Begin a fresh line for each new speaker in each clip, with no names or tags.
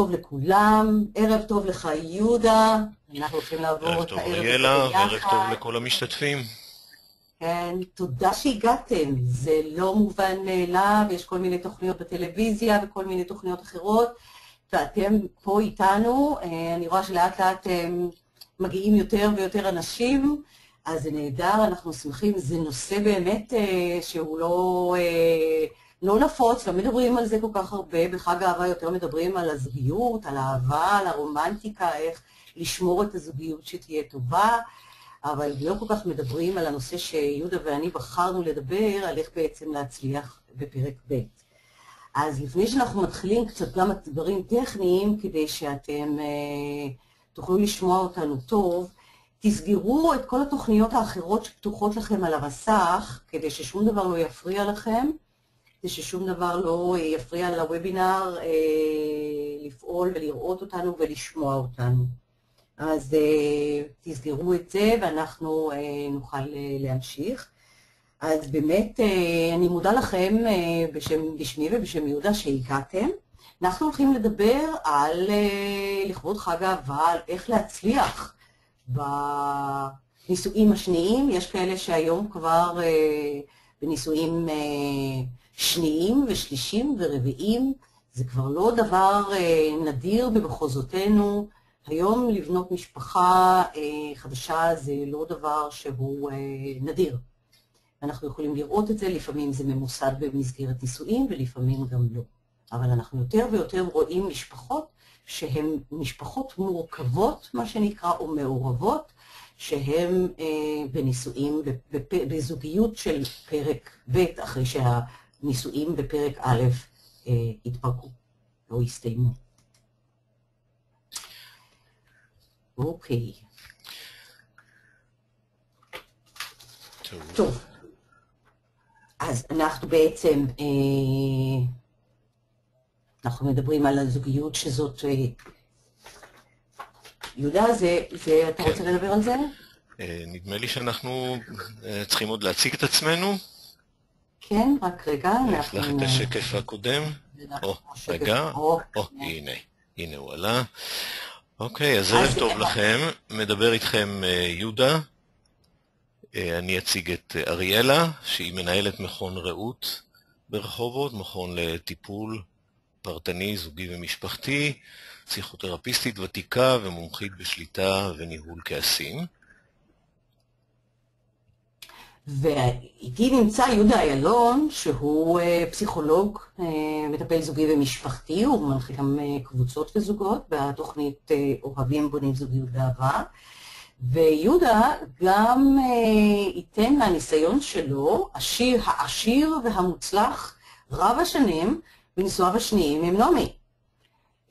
טוב לכולם, ערב טוב לך יהודה, אנחנו הולכים לעבור
ערב
את
טוב
הערב הזה
אריאלה, וערב טוב
ביחד.
לכל המשתתפים.
כן, תודה שהגעתם, זה לא מובן מאליו, יש כל מיני תוכניות בטלוויזיה וכל מיני תוכניות אחרות, ואתם פה איתנו, אני רואה שלאט לאט מגיעים יותר ויותר אנשים, אז זה נהדר, אנחנו שמחים, זה נושא באמת שהוא לא נפוץ, לא מדברים על זה כל כך הרבה, בחג האהבה יותר מדברים על הזוגיות, על האהבה, על הרומנטיקה, איך לשמור את הזוגיות שתהיה טובה, אבל לא כל כך מדברים על הנושא שיהודה ואני בחרנו לדבר, על איך בעצם להצליח בפרק ב'. אז לפני שאנחנו מתחילים קצת גם דברים טכניים, כדי שאתם תוכלו לשמוע אותנו טוב, תסגרו את כל התוכניות האחרות שפתוחות לכם על המסך, כדי ששום דבר לא יפריע לכם, כדי ששום דבר לא יפריע לוובינר לפעול ולראות אותנו ולשמוע אותנו. אז תסגרו את זה ואנחנו נוכל להמשיך. אז באמת אני מודה לכם בשמי ובשם יהודה שהגעתם. אנחנו הולכים לדבר על לכבוד חג האהבה, על איך להצליח בנישואים השניים. יש כאלה שהיום כבר בנישואים שניים ושלישים ורביעים. זה כבר לא דבר נדיר במחוזותינו. היום לבנות משפחה חדשה זה לא דבר שהוא נדיר. אנחנו יכולים לראות את זה, לפעמים זה ממוסד במסגרת נישואים ולפעמים גם לא. אבל אנחנו יותר ויותר רואים משפחות שהן משפחות מורכבות, מה שנקרא, או מעורבות, שהן בנישואים, בזוגיות של פרק ב' אחרי שהנישואים בפרק א' התפרקו או הסתיימו. אוקיי. טוב. אז אנחנו בעצם, אנחנו מדברים על הזוגיות שזאת, יהודה, אתה רוצה לדבר על זה?
נדמה לי שאנחנו צריכים עוד להציג את עצמנו.
כן, רק רגע.
נפתח את השקף הקודם. רגע, הנה הוא עלה. אוקיי, אז ערב טוב לכם, מדבר איתכם יהודה. אני אציג את אריאלה, שהיא מנהלת מכון רעות ברחובות, מכון לטיפול פרטני, זוגי ומשפחתי, פסיכותרפיסטית ותיקה ומומחית בשליטה וניהול כעסים.
ואיתי נמצא יהודה איילון, שהוא פסיכולוג, מטפל זוגי ומשפחתי, הוא מנחה גם קבוצות וזוגות בתוכנית אוהבים בונים זוגיות באהבה. ויהודה גם ייתן מהניסיון שלו, העשיר והמוצלח, רב השנים בנישואיו השניים עם נעמי.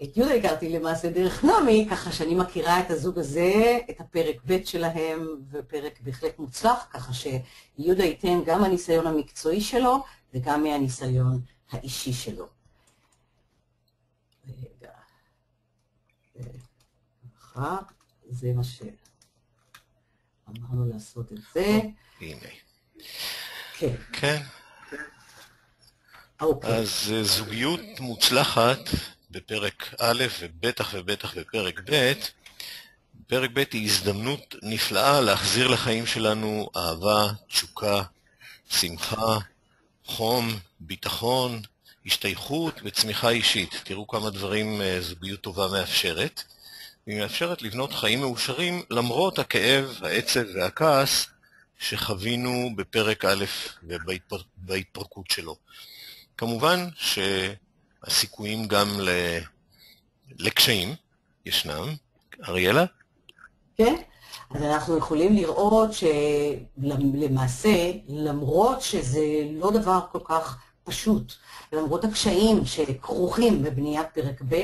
את יהודה הכרתי למעשה דרך נעמי, ככה שאני מכירה את הזוג הזה, את הפרק ב' שלהם, ופרק בהחלט מוצלח, ככה שיהודה ייתן גם הניסיון המקצועי שלו, וגם מהניסיון האישי שלו. רגע. זה מה אמרנו לעשות את זה.
הנה.
כן.
כן.
אוקיי.
אז זוגיות מוצלחת בפרק א' ובטח בפרק ב'. פרק ב' היא הזדמנות נפלאה להחזיר לחיים שלנו אהבה, תשוקה, שמחה, חום, ביטחון, השתייכות וצמיחה אישית. תראו כמה דברים זוגיות טובה מאפשרת. היא מאפשרת לבנות חיים מאושרים למרות הכאב, העצב והכעס שחווינו בפרק א' ובהתפרקות שלו. כמובן שהסיכויים גם לקשיים ישנם. אריאלה?
כן, אז אנחנו יכולים לראות שלמעשה, למרות שזה לא דבר כל כך פשוט, למרות הקשיים שכרוכים בבניית פרק ב',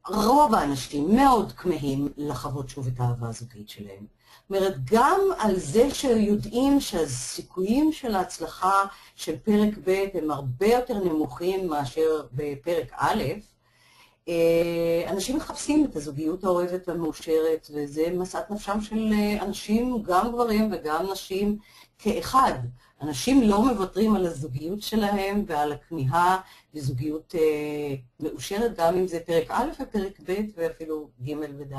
רוב האנשים מאוד כמהים לחוות שוב את האהבה הזוגית שלהם. זאת אומרת, גם על זה שיודעים שהסיכויים של ההצלחה של פרק ב' הם הרבה יותר נמוכים מאשר בפרק א', ואנשים מחפשים את הזוגיות האוהבת והמאושרת, וזה משאת נפשם של אנשים, גם גברים וגם נשים כאחד. אנשים לא מוותרים על הזוגיות שלהם ועל הכמיהה לזוגיות מאושרת, גם אם זה פרק א' ופרק ב' ואפילו ג' וד'.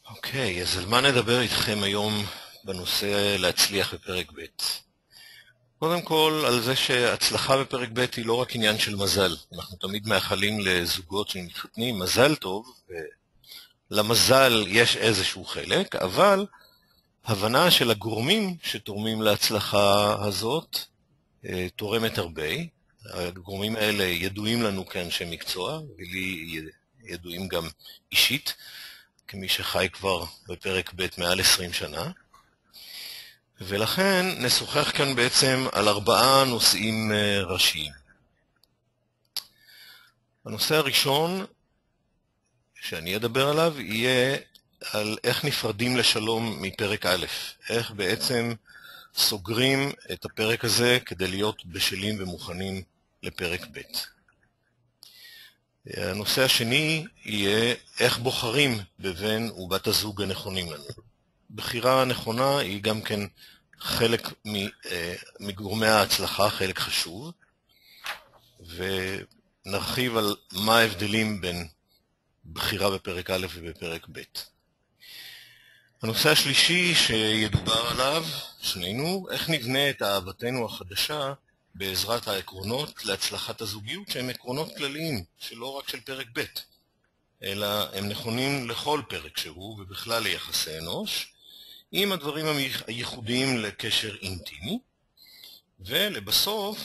אוקיי, אז על מה נדבר איתכם היום בנושא להצליח בפרק ב'? קודם כל, על זה שהצלחה בפרק ב' היא לא רק עניין של מזל. אנחנו תמיד מאחלים לזוגות שמתחתנים מזל טוב, ולמזל יש איזשהו חלק, אבל הבנה של הגורמים שתורמים להצלחה הזאת תורמת הרבה. הגורמים האלה ידועים לנו כאנשי מקצוע, ולי ידועים גם אישית, כמי שחי כבר בפרק ב' מעל 20 שנה. ולכן נשוחח כאן בעצם על 4 נושאים ראשיים. הנושא הראשון שאני אדבר עליו יהיה על איך נפרדים לשלום מפרק א', איך בעצם סוגרים את הפרק הזה כדי להיות בשלים ומוכנים לפרק ב'. הנושא השני יהיה איך בוחרים בבן ובת הזוג הנכונים לנו. בחירה נכונה היא גם כן חלק מגורמי ההצלחה, חלק חשוב, ונרחיב על מה ההבדלים בין בחירה בפרק א' ובפרק ב'. הנושא השלישי שידובר עליו, שנינו, איך נבנה את אהבתנו החדשה בעזרת העקרונות להצלחת הזוגיות, שהם עקרונות כלליים, שלא רק של פרק ב', אלא הם נכונים לכל פרק שהוא, ובכלל ליחסי אנוש, עם הדברים הייחודיים לקשר אינטימי. ולבסוף,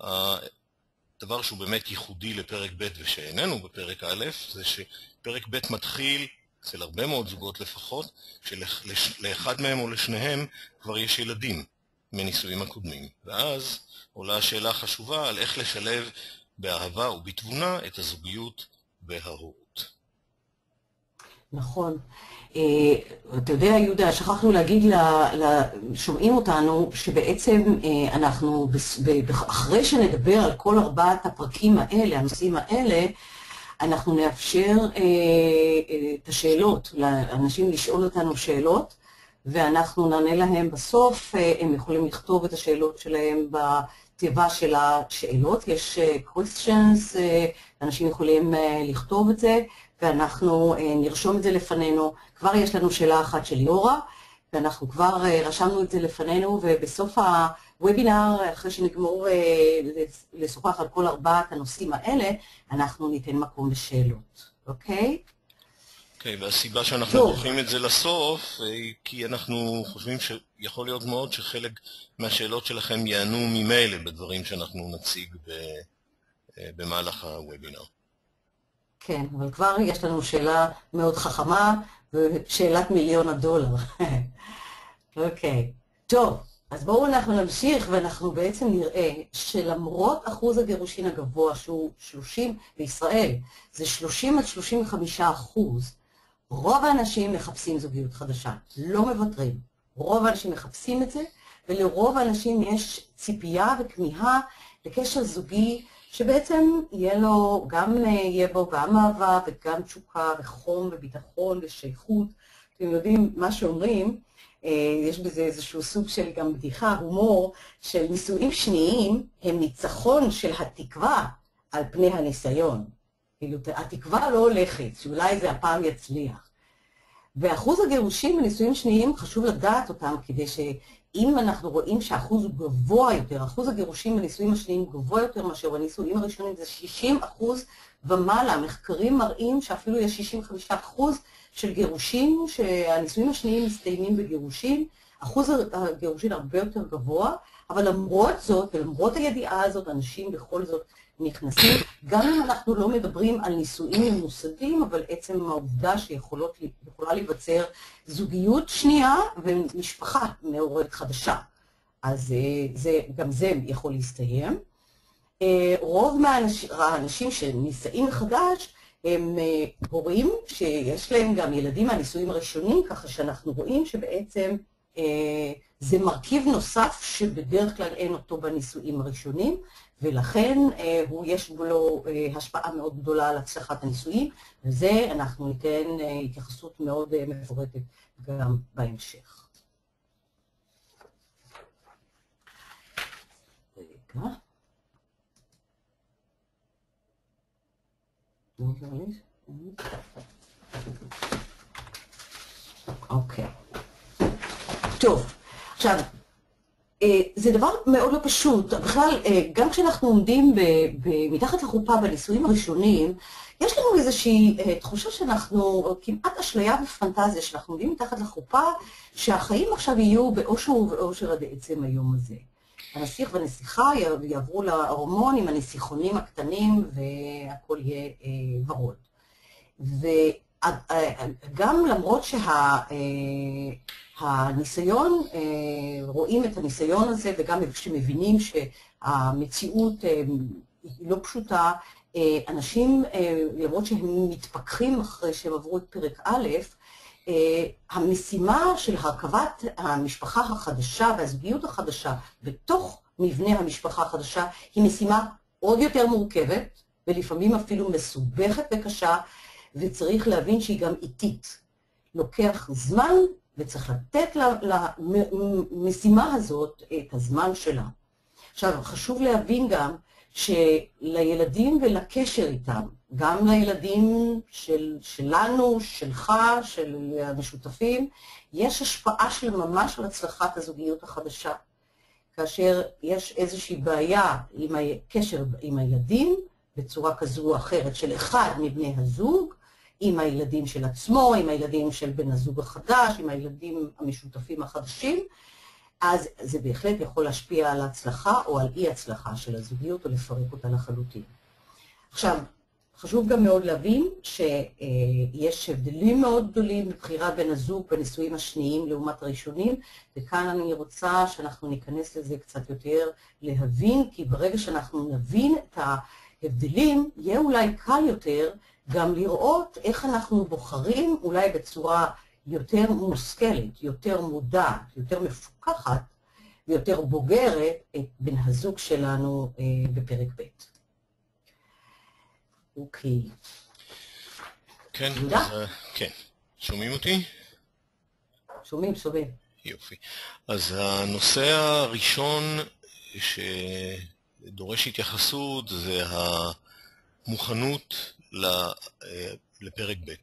הדבר שהוא באמת ייחודי לפרק ב' ושאיננו בפרק א', זה שפרק ב' מתחיל, אצל הרבה מאוד זוגות לפחות, שלאחד מהם או לשניהם כבר יש ילדים מנישואים הקודמים. ואז עולה השאלה החשובה על איך לשלב באהבה ובתבונה את הזוגיות וההורות.
נכון. אתה יודע, יהודה, שכחנו להגיד לשומעים אותנו שבעצם אנחנו, אחרי שנדבר על כל 4 הפרקים האלה, הנושאים האלה, אנחנו נאפשר את השאלות, לאנשים לשאול אותנו שאלות, ואנחנו נענה להם בסוף. הם יכולים לכתוב את השאלות שלהם בתיבה של השאלות, יש questions, אנשים יכולים לכתוב את זה, ואנחנו נרשום את זה לפנינו. כבר יש לנו שאלה אחת של ליאורה, ואנחנו כבר רשמנו את זה לפנינו, ובסוף הוובינר, אחרי שנגמור לשוחח על כל 4 הנושאים האלה, אנחנו ניתן מקום לשאלות, אוקיי?
אוקיי, והסיבה שאנחנו דוחים את זה לסוף, כי אנחנו חושבים שיכול להיות מאוד שחלק מהשאלות שלכם יענו ממילא בדברים שאנחנו נציג במהלך הוובינר.
כן, אבל כבר יש לנו שאלה מאוד חכמה, ושאלת $1,000,000. אוקיי, טוב, אז בואו אנחנו נמשיך, ואנחנו בעצם נראה שלמרות אחוז הגירושין הגבוה, שהוא 30 בישראל, זה 30-35%, רוב האנשים מחפשים זוגיות חדשה, לא מוותרים. רוב האנשים מחפשים את זה, ולרוב האנשים יש ציפייה וכמיהה לקשר זוגי, שבעצם יהיה בו גם אהבה וגם תשוקה וחום וביטחון ושייכות. אתם יודעים מה שאומרים, יש בזה איזשהו סוג של גם בדיחה, הומור, של נישואים שניים הם ניצחון של התקווה על פני הניסיון. כאילו, התקווה לא הולכת, שאולי זה הפעם יצליח. ואחוז הגירושים בנישואים שניים חשוב לדעת אותם, כדי שאם אנחנו רואים שהאחוז הוא גבוה יותר, אחוז הגירושים בנישואים השניים הוא גבוה יותר מאשר בנישואים הראשונים, זה 60% ומעלה. מחקרים מראים שאפילו יש 65% של גירושים, שהנישואים השניים מסתיימים בגירושים, אחוז הגירושים הרבה יותר גבוה, אבל למרות זאת, ולמרות הידיעה הזאת, אנשים בכל זאת נכנסים, גם אם אנחנו לא מדברים על נישואים ממוסדים, אבל עצם העובדה שיכולה להיווצר זוגיות שנייה ומשפחה מעוררת חדשה. אז גם זה יכול להסתיים. רוב מהאנשים שנישאים מחדש הם הורים שיש להם גם ילדים מהנישואים הראשונים, ככה שאנחנו רואים שבעצם זה מרכיב נוסף שבדרך כלל אין אותו בנישואים הראשונים, ולכן יש לו השפעה מאוד גדולה על הצלחת הניסויים, וזה אנחנו ניתן התייחסות מאוד מפורטת גם בהמשך. רגע. אוקיי. טוב, עכשיו, זה דבר מאוד לא פשוט. בכלל, גם כשאנחנו עומדים מתחת לחופה בניסויים הראשונים, יש לנו איזושהי תחושה שאנחנו, כמעט אשליה ופנטזיה, שאנחנו עומדים מתחת לחופה, שהחיים עכשיו יהיו באושר ובאושר עד עצם היום הזה. הנסיך והנסיכה יעברו לארמון עם הנסיכונים הקטנים, והכל יהיה ורוד. וגם למרות הניסיון, רואים את הניסיון הזה, וגם כשמבינים שהמציאות היא לא פשוטה, אנשים, למרות שהם מתפכחים אחרי שהם עברו את פרק א', המשימה של הרכבת המשפחה החדשה והזוגיות החדשה בתוך מבנה המשפחה החדשה היא משימה עוד יותר מורכבת, ולפעמים אפילו מסובכת וקשה, וצריך להבין שהיא גם איטית. לוקח זמן, וצריך לתת למשימה הזאת את הזמן שלה. עכשיו, חשוב להבין גם שלילדים ולקשר איתם, גם לילדים שלנו, שלך, של המשותפים, יש השפעה של ממש על הצלחת הזוגיות החדשה. כאשר יש איזושהי בעיה עם הקשר עם הילדים, בצורה כזו או אחרת של אחד מבני הזוג, עם הילדים של עצמו, עם הילדים של בן הזוג החדש, עם הילדים המשותפים החדשים, אז זה בהחלט יכול להשפיע על ההצלחה או על אי הצלחה של הזוגיות או לפרק אותה לחלוטין. עכשיו, חשוב גם מאוד להבין שיש הבדלים מאוד גדולים בבחירת בן הזוג בנישואים השניים לעומת הראשונים, וכאן אני רוצה שאנחנו ניכנס לזה קצת יותר להבין, כי ברגע שאנחנו נבין את ההבדלים, יהיה אולי קל יותר גם לראות איך אנחנו בוחרים אולי בצורה יותר מושכלת, יותר מודעת, יותר מפוקחת ויותר בוגרת את בן הזוג שלנו בפרק ב'. אוקיי.
כן, כן. שומעים אותי?
שומעים.
יופי. אז הנושא הראשון שדורש התייחסות זה המוכנות לפרק ב'.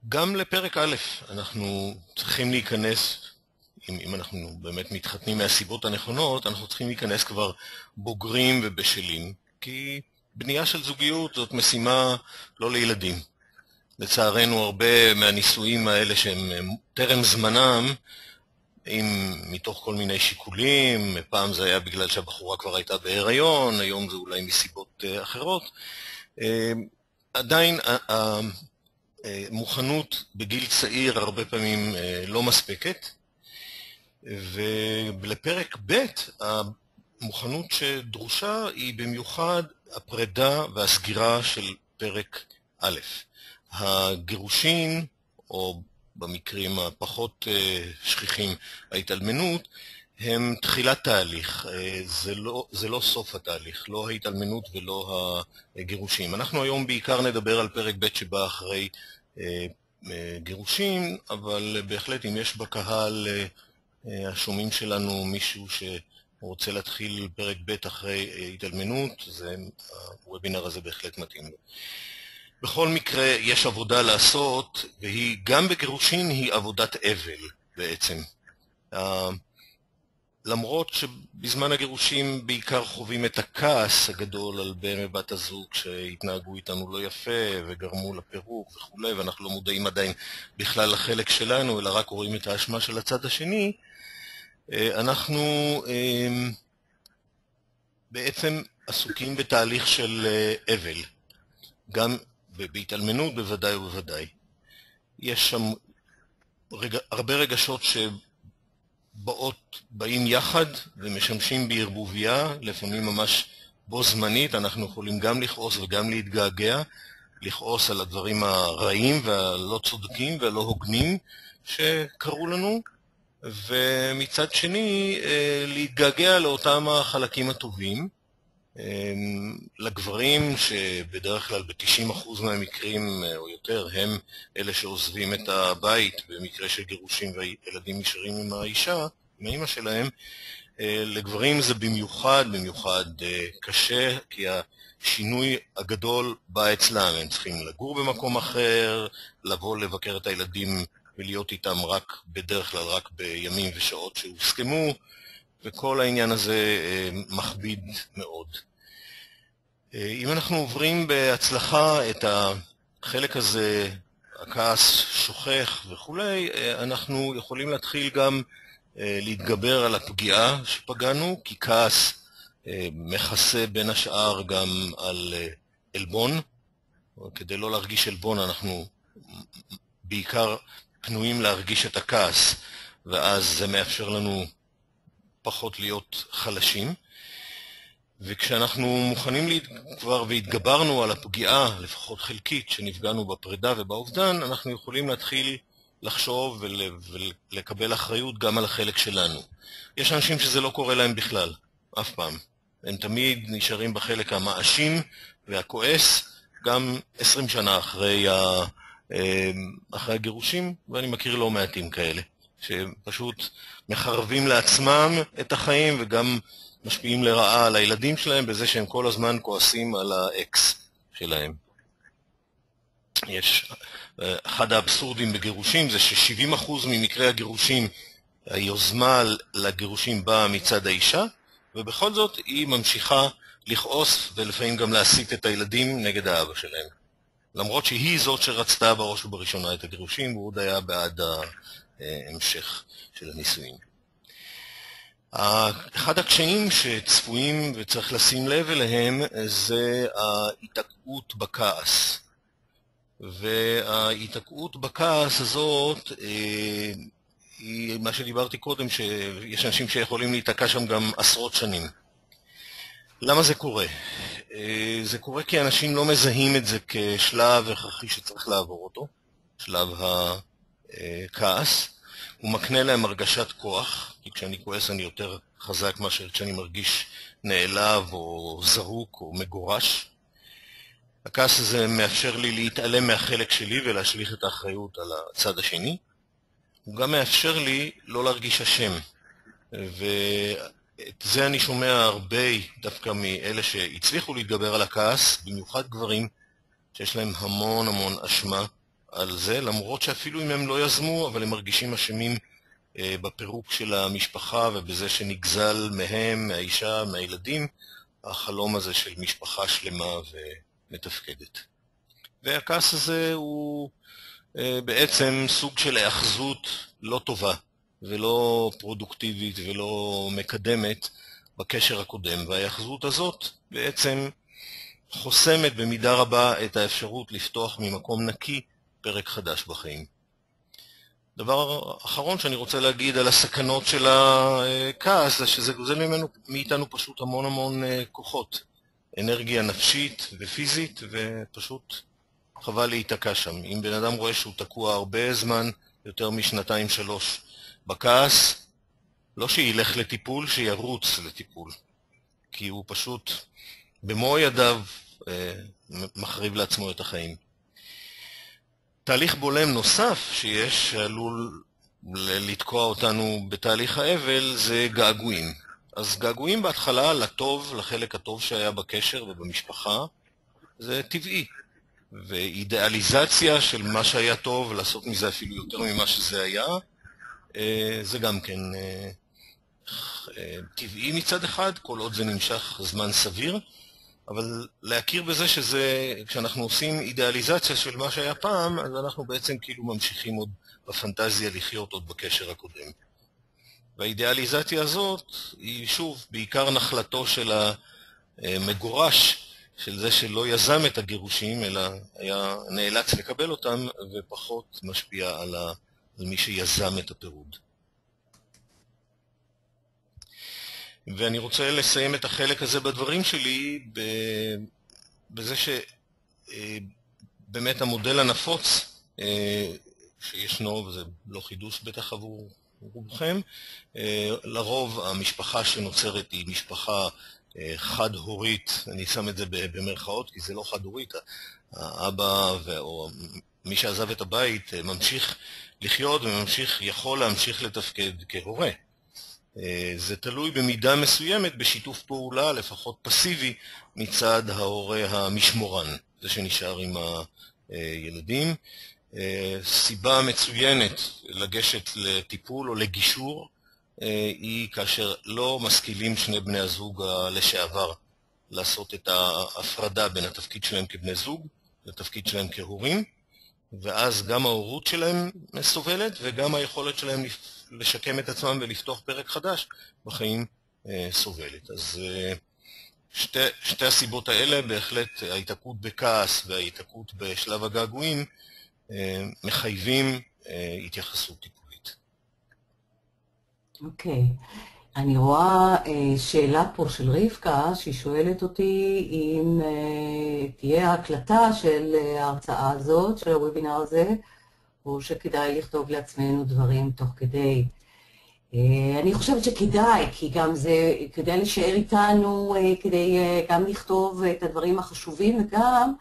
גם לפרק א' אנחנו צריכים להיכנס, אם אנחנו באמת מתחתנים מהסיבות הנכונות, אנחנו צריכים להיכנס כבר בוגרים ובשלים, כי בנייה של זוגיות זאת משימה לא לילדים. לצערנו הרבה מהנישואים האלה שהם טרם זמנם, מתוך כל מיני שיקולים, פעם זה היה בגלל שהבחורה כבר הייתה בהיריון, היום זה אולי מסיבות אחרות, עדיין המוכנות בגיל צעיר הרבה פעמים לא מספקת, ולפרק ב' המוכנות שדרושה היא במיוחד הפרידה והסגירה של פרק א'. הגירושין, או במקרים הפחות שכיחים ההתאלמנות, הם תחילת תהליך, זה לא סוף התהליך, לא ההתאלמנות ולא הגירושים. אנחנו היום בעיקר נדבר על פרק ב' שבא אחרי גירושים, אבל בהחלט אם יש בקהל השומעים שלנו מישהו שרוצה להתחיל פרק ב' אחרי התאלמנות, הוובינר הזה בהחלט מתאים לו. בכל מקרה יש עבודה לעשות, והיא גם בגירושין היא עבודת אבל בעצם. למרות שבזמן הגירושים בעיקר חווים את הכעס הגדול על בן ובת הזוג שהתנהגו איתנו לא יפה וגרמו לפירוק וכו', ואנחנו לא מודעים עדיין בכלל לחלק שלנו, אלא רק רואים את האשמה של הצד השני, אנחנו בעצם עסוקים בתהליך של אבל, גם בהתאלמנות בוודאי ובוודאי. יש שם הרבה רגשות באים יחד ומשמשים בערבוביה, לפעמים ממש בו זמנית, אנחנו יכולים גם לכעוס וגם להתגעגע, לכעוס על הדברים הרעים והלא צודקים והלא הוגנים שקרו לנו, ומצד שני להתגעגע לאותם החלקים הטובים. לגברים שבדרך כלל ב-90% מהמקרים או יותר הם אלה שעוזבים את הבית במקרה של גירושים והילדים נשארים עם האישה, עם האמא שלהם, לגברים זה במיוחד קשה, כי השינוי הגדול בא אצלם. הם צריכים לגור במקום אחר, לבוא לבקר את הילדים ולהיות איתם בדרך כלל רק בימים ושעות שהוסכמו, וכל העניין הזה מכביד מאוד. אם אנחנו עוברים בהצלחה את החלק הזה, הכעס שוכח וכולי, אנחנו יכולים להתחיל גם להתגבר על הפגיעה שפגענו, כי כעס מכסה בין השאר גם על אלבון. כדי לא להרגיש אלבון אנחנו בעיקר פנויים להרגיש את הכעס, ואז זה מאפשר לנו פחות להיות חלשים. וכשאנחנו מוכנים כבר והתגברנו על הפגיעה, לפחות חלקית, שנפגענו בפרידה ובאובדן, אנחנו יכולים להתחיל לחשוב ולקבל אחריות גם על החלק שלנו. יש אנשים שזה לא קורה להם בכלל, אף פעם. הם תמיד נשארים בחלק המאשים והכועס, גם 20 שנה אחרי הגירושים, ואני מכיר לא מעטים כאלה, שפשוט מחרבים לעצמם את החיים וגם משפיעים לרעה על הילדים שלהם בזה שהם כל הזמן כועסים על האקס שלהם. אחד האבסורדים בגירושים זה ש70% ממקרי הגירושים, היוזמה לגירושים באה מצד האישה, ובכל זאת היא ממשיכה לכעוס ולפעמים גם להסית את הילדים נגד האבא שלהם. למרות שהיא זאת שרצתה בראש ובראשונה את הגירושים, והוא עוד היה בעד ההמשך של הנישואים. אחד הקשיים שצפויים וצריך לשים לב אליהם זה ההתעקעות בכעס. וההתעקעות בכעס הזאת היא מה שדיברתי קודם, שיש אנשים שיכולים להתעקע שם גם עשרות שנים. למה זה קורה? זה קורה כי אנשים לא מזהים את זה כשלב הכרחי שצריך לעבור אותו, שלב הכעס. הוא מקנה להם הרגשת כוח, כי כשאני כועס אני יותר חזק מאשר כשאני מרגיש נעלב או זרוק או מגורש. הכעס הזה מאפשר לי להתעלם מהחלק שלי ולהשליך את האחריות על הצד השני. הוא גם מאפשר לי לא להרגיש אשם. ואת זה אני שומע הרבה דווקא מאלה שהצליחו להתגבר על הכעס, במיוחד גברים שיש להם המון אשמה על זה, למרות שאפילו אם הם לא יזמו, אבל הם מרגישים אשמים בפירוק של המשפחה ובזה שנגזל מהם, מהאישה, מהילדים, החלום הזה של משפחה שלמה ומתפקדת. והכעס הזה הוא בעצם סוג של האחזות לא טובה ולא פרודוקטיבית ולא מקדמת בקשר הקודם, וההאחזות הזאת בעצם חוסמת במידה רבה את האפשרות לפתוח ממקום נקי פרק חדש בחיים. דבר אחרון שאני רוצה להגיד על הסכנות של הכעס זה שזה גוזל מאיתנו פשוט המון כוחות, אנרגיה נפשית ופיזית, ופשוט חבל להיתקע שם. אם בן אדם רואה שהוא תקוע הרבה זמן, יותר מ2-3 בכעס, לא שילך לטיפול, שירוץ לטיפול, כי הוא פשוט במו ידיו מחריב לעצמו את החיים. תהליך בולם נוסף שיש, שעלול לתקוע אותנו בתהליך האבל, זה געגועים. אז געגועים בהתחלה לטוב, לחלק הטוב שהיה בקשר ובמשפחה, זה טבעי. ואידיאליזציה של מה שהיה טוב, לעשות מזה אפילו יותר ממה שזה היה, זה גם כן טבעי מצד אחד, כל עוד זה נמשך זמן סביר, אבל להכיר בזה שזה, כשאנחנו עושים אידיאליזציה של מה שהיה פעם, אז אנחנו בעצם כאילו ממשיכים עוד בפנטזיה לחיות עוד בקשר הקודם. והאידיאליזציה הזאת היא שוב בעיקר נחלתו של המגורש, של זה שלא יזם את הגירושים, אלא היה נאלץ לקבל אותם, ופחות משפיע על מי שיזם את הפירוד. ואני רוצה לסיים את החלק הזה בדברים שלי בזה שבאמת המודל הנפוץ שישנו, וזה לא חידוש בטח עבור רובכם. לרוב המשפחה שנוצרת היא משפחה חד-הורית, אני שם את זה במרכאות כי זה לא חד-הורית, האבא או מי שעזב את הבית ממשיך לחיות יכול להמשיך לתפקד כהורה. זה תלוי במידה מסוימת בשיתוף פעולה, לפחות פסיבי, מצד ההורה המשמורן, זה שנשאר עם הילדים. סיבה מצוינת לגשת לטיפול או לגישור היא כאשר לא משכילים שני בני הזוג לשעבר לעשות את ההפרדה בין התפקיד שלהם כבני זוג לתפקיד שלהם כהורים, ואז גם ההורות שלהם סובלת וגם היכולת שלהם לשקם את עצמם ולפתוח פרק חדש בחיים סובלת. אז שתי הסיבות האלה, בהחלט ההתעקות בכעס וההתעקות בשלב הגעגועים, מחייבים התייחסות טיפולית.
אוקיי. אני רואה שאלה פה של רבקה, שהיא שואלת אותי אם תהיה הקלטה של ההרצאה הזאת, של הוובינר הזה, או שכדאי לכתוב לעצמנו דברים תוך כדי. אני חושבת שכדאי, כי גם זה כדאי להישאר איתנו, כדי גם לכתוב את הדברים החשובים, וגם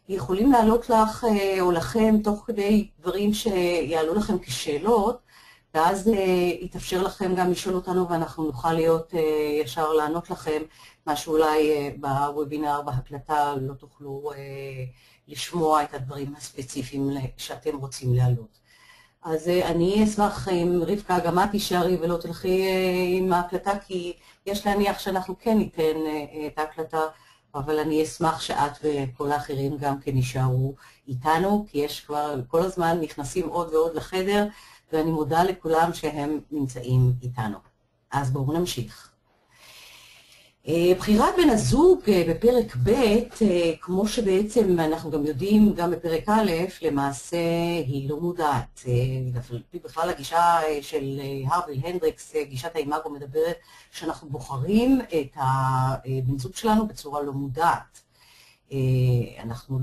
יכולים לעלות לך או לכם תוך כדי דברים שיעלו לכם כשאלות, ואז יתאפשר לכם גם לשאול אותנו ואנחנו נוכל להיות ישר לענות לכם, מה שאולי בוובינר, בהקלטה, לא תוכלו לשמוע את הדברים הספציפיים שאתם רוצים להעלות. אז אני אשמח אם רבקה גם את תישארי ולא תלכי עם ההקלטה, כי יש להניח שאנחנו כן ניתן את ההקלטה, אבל אני אשמח שאת וכל האחרים גם כן יישארו איתנו, כי יש כבר כל הזמן נכנסים עוד ועוד לחדר, ואני מודה לכולם שהם נמצאים איתנו. אז בואו נמשיך. בחירת בן הזוג בפרק ב', כמו שבעצם אנחנו גם יודעים, גם בפרק א', למעשה היא לא מודעת. בכלל הגישה של הרוויל הנדריקס, גישת האימאגו, מדברת שאנחנו בוחרים את הבן זוג שלנו בצורה לא מודעת. אנחנו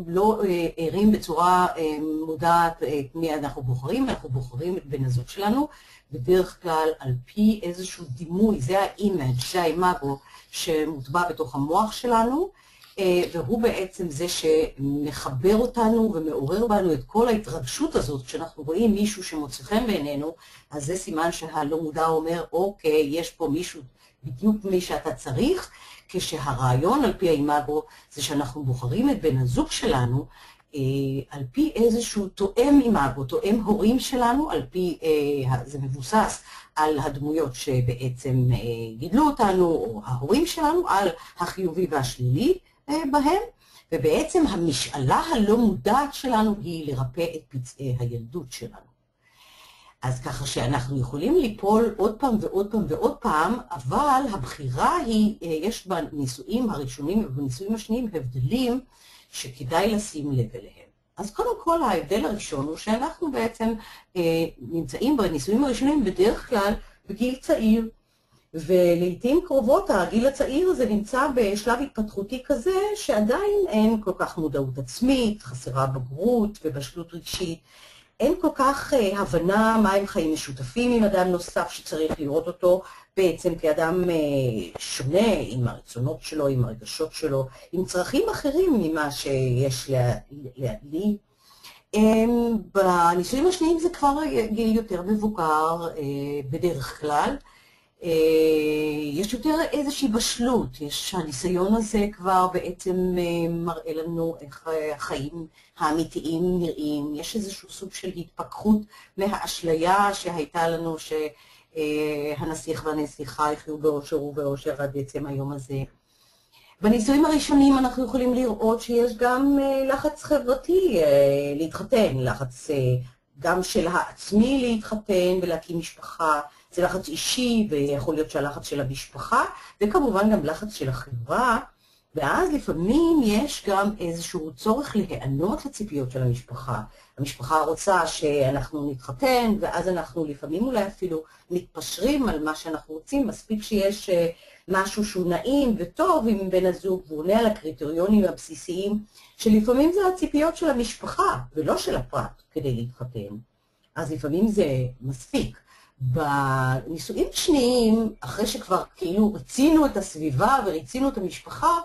לא ערים בצורה מודעת את מי אנחנו בוחרים את בן הזוג שלנו, בדרך כלל על פי איזשהו דימוי, זה האימג', זה האימאגו שמוטבע בתוך המוח שלנו, והוא בעצם זה שמחבר אותנו ומעורר בנו את כל ההתרגשות הזאת. כשאנחנו רואים מישהו שמוצא חן בעינינו, אז זה סימן שהלא מודע אומר, אוקיי, יש פה מישהו בדיוק מי שאתה צריך, כשהרעיון על פי האימאגו זה שאנחנו בוחרים את בן הזוג שלנו על פי איזשהו תואם אימאגו, תואם הורים שלנו, על פי, זה מבוסס על הדמויות שבעצם גידלו אותנו, או ההורים שלנו, על החיובי והשלילי בהם, ובעצם המשאלה הלא מודעת שלנו היא לרפא את פצעי הילדות שלנו. אז ככה שאנחנו יכולים ליפול עוד פעם ועוד פעם ועוד פעם, אבל הבחירה היא, יש בניסויים הראשונים ובניסויים השניים הבדלים שכדאי לשים לב אליהם. אז קודם כל ההבדל הראשון הוא שאנחנו בעצם נמצאים בניסויים הראשונים בדרך כלל בגיל צעיר, ולעיתים קרובות הגיל הצעיר הזה נמצא בשלב התפתחותי כזה שעדיין אין כל כך מודעות עצמית, חסרה בגרות ובשלות רגשית, אין כל כך הבנה מה הם חיים משותפים עם אדם נוסף שצריך לראות אותו בעצם כאדם שונה, עם הרצונות שלו, עם הרגשות שלו, עם צרכים אחרים ממה שיש לי. בניסויים השניים זה כבר גיל יותר מבוגר בדרך כלל. יש יותר איזושהי בשלות, הניסיון הזה כבר בעצם מראה לנו איך החיים האמיתיים נראים, יש איזשהו סוג של התפכחות מהאשליה שהייתה לנו שהנסיך והנסיכה יחיו באושר ובאושר עד עצם היום הזה. בניסויים הראשונים אנחנו יכולים לראות שיש גם לחץ חברתי להתחתן, לחץ גם של העצמי להתחתן ולהקים משפחה, זה לחץ אישי ויכול להיות שהלחץ של המשפחה, וכמובן גם לחץ של החברה, ואז לפעמים יש גם איזשהו צורך להיענות לציפיות של המשפחה. המשפחה רוצה שאנחנו נתחתן, ואז אנחנו לפעמים אולי אפילו מתפשרים על מה שאנחנו רוצים, מספיק שיש משהו שהוא נעים וטוב עם בן הזוג, והוא עונה על הקריטריונים הבסיסיים, שלפעמים זה הציפיות של המשפחה ולא של הפרט כדי להתחתן. אז לפעמים זה מספיק. בנישואים שניים, אחרי שכבר כאילו רצינו את הסביבה ורצינו את המשפחה,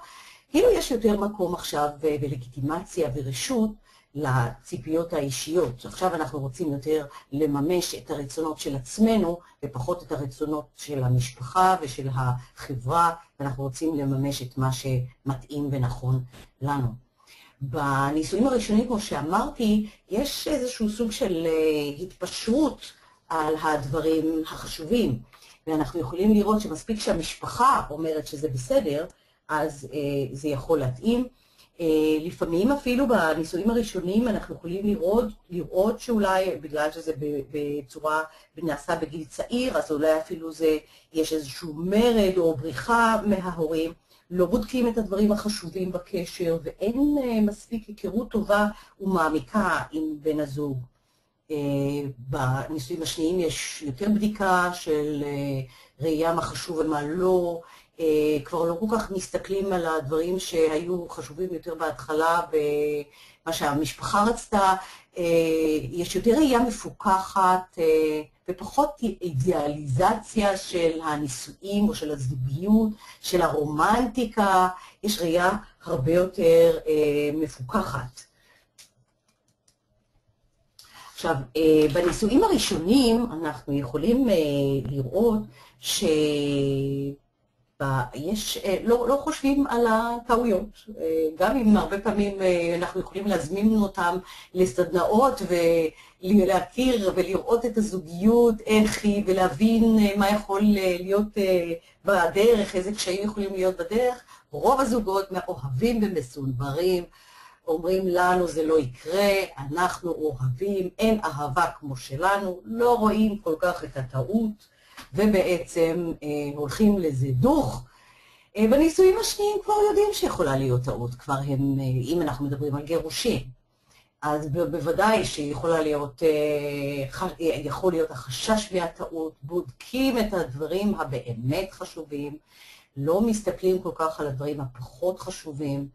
כאילו יש יותר מקום עכשיו ולגיטימציה ורשות לציפיות האישיות. עכשיו אנחנו רוצים יותר לממש את הרצונות של עצמנו ופחות את הרצונות של המשפחה ושל החברה, ואנחנו רוצים לממש את מה שמתאים ונכון לנו. בנישואים הראשונים, כמו שאמרתי, יש איזשהו סוג של התפשרות על הדברים החשובים, ואנחנו יכולים לראות שמספיק שהמשפחה אומרת שזה בסדר, אז זה יכול להתאים. לפעמים אפילו בנישואים הראשונים אנחנו יכולים לראות שאולי בגלל שזה בצורה נעשה בגיל צעיר, אז אולי אפילו יש איזשהו מרד או בריחה מההורים, לא בודקים את הדברים החשובים בקשר, ואין מספיק היכרות טובה ומעמיקה עם בן הזוג. בנישואים השניים יש יותר בדיקה של ראייה מה חשוב ומה לא, כבר לא כל כך מסתכלים על הדברים שהיו חשובים יותר בהתחלה במה שהמשפחה רצתה, יש יותר ראייה מפוקחת ופחות אידיאליזציה של הנישואים או של הזוגיות, של הרומנטיקה, יש ראייה הרבה יותר מפוקחת. עכשיו, בנישואים הראשונים אנחנו יכולים לראות לא חושבים על הטעויות, גם אם הרבה פעמים אנחנו יכולים להזמין אותם לסדנאות ולהכיר ולראות את הזוגיות, איך היא, ולהבין מה יכול להיות בדרך, איזה קשיים יכולים להיות בדרך. רוב הזוגות אוהבים ומסונברים, אומרים לנו זה לא יקרה, אנחנו אוהבים, אין אהבה כמו שלנו, לא רואים כל כך את הטעות, ובעצם הולכים לזה דוך. בנישואים השניים כבר יודעים שיכולה להיות טעות, כבר הם, אם אנחנו מדברים על גירושים, אז בוודאי שיכול להיות החשש מהטעות, בודקים את הדברים הבאמת חשובים, לא מסתכלים כל כך על הדברים הפחות חשובים,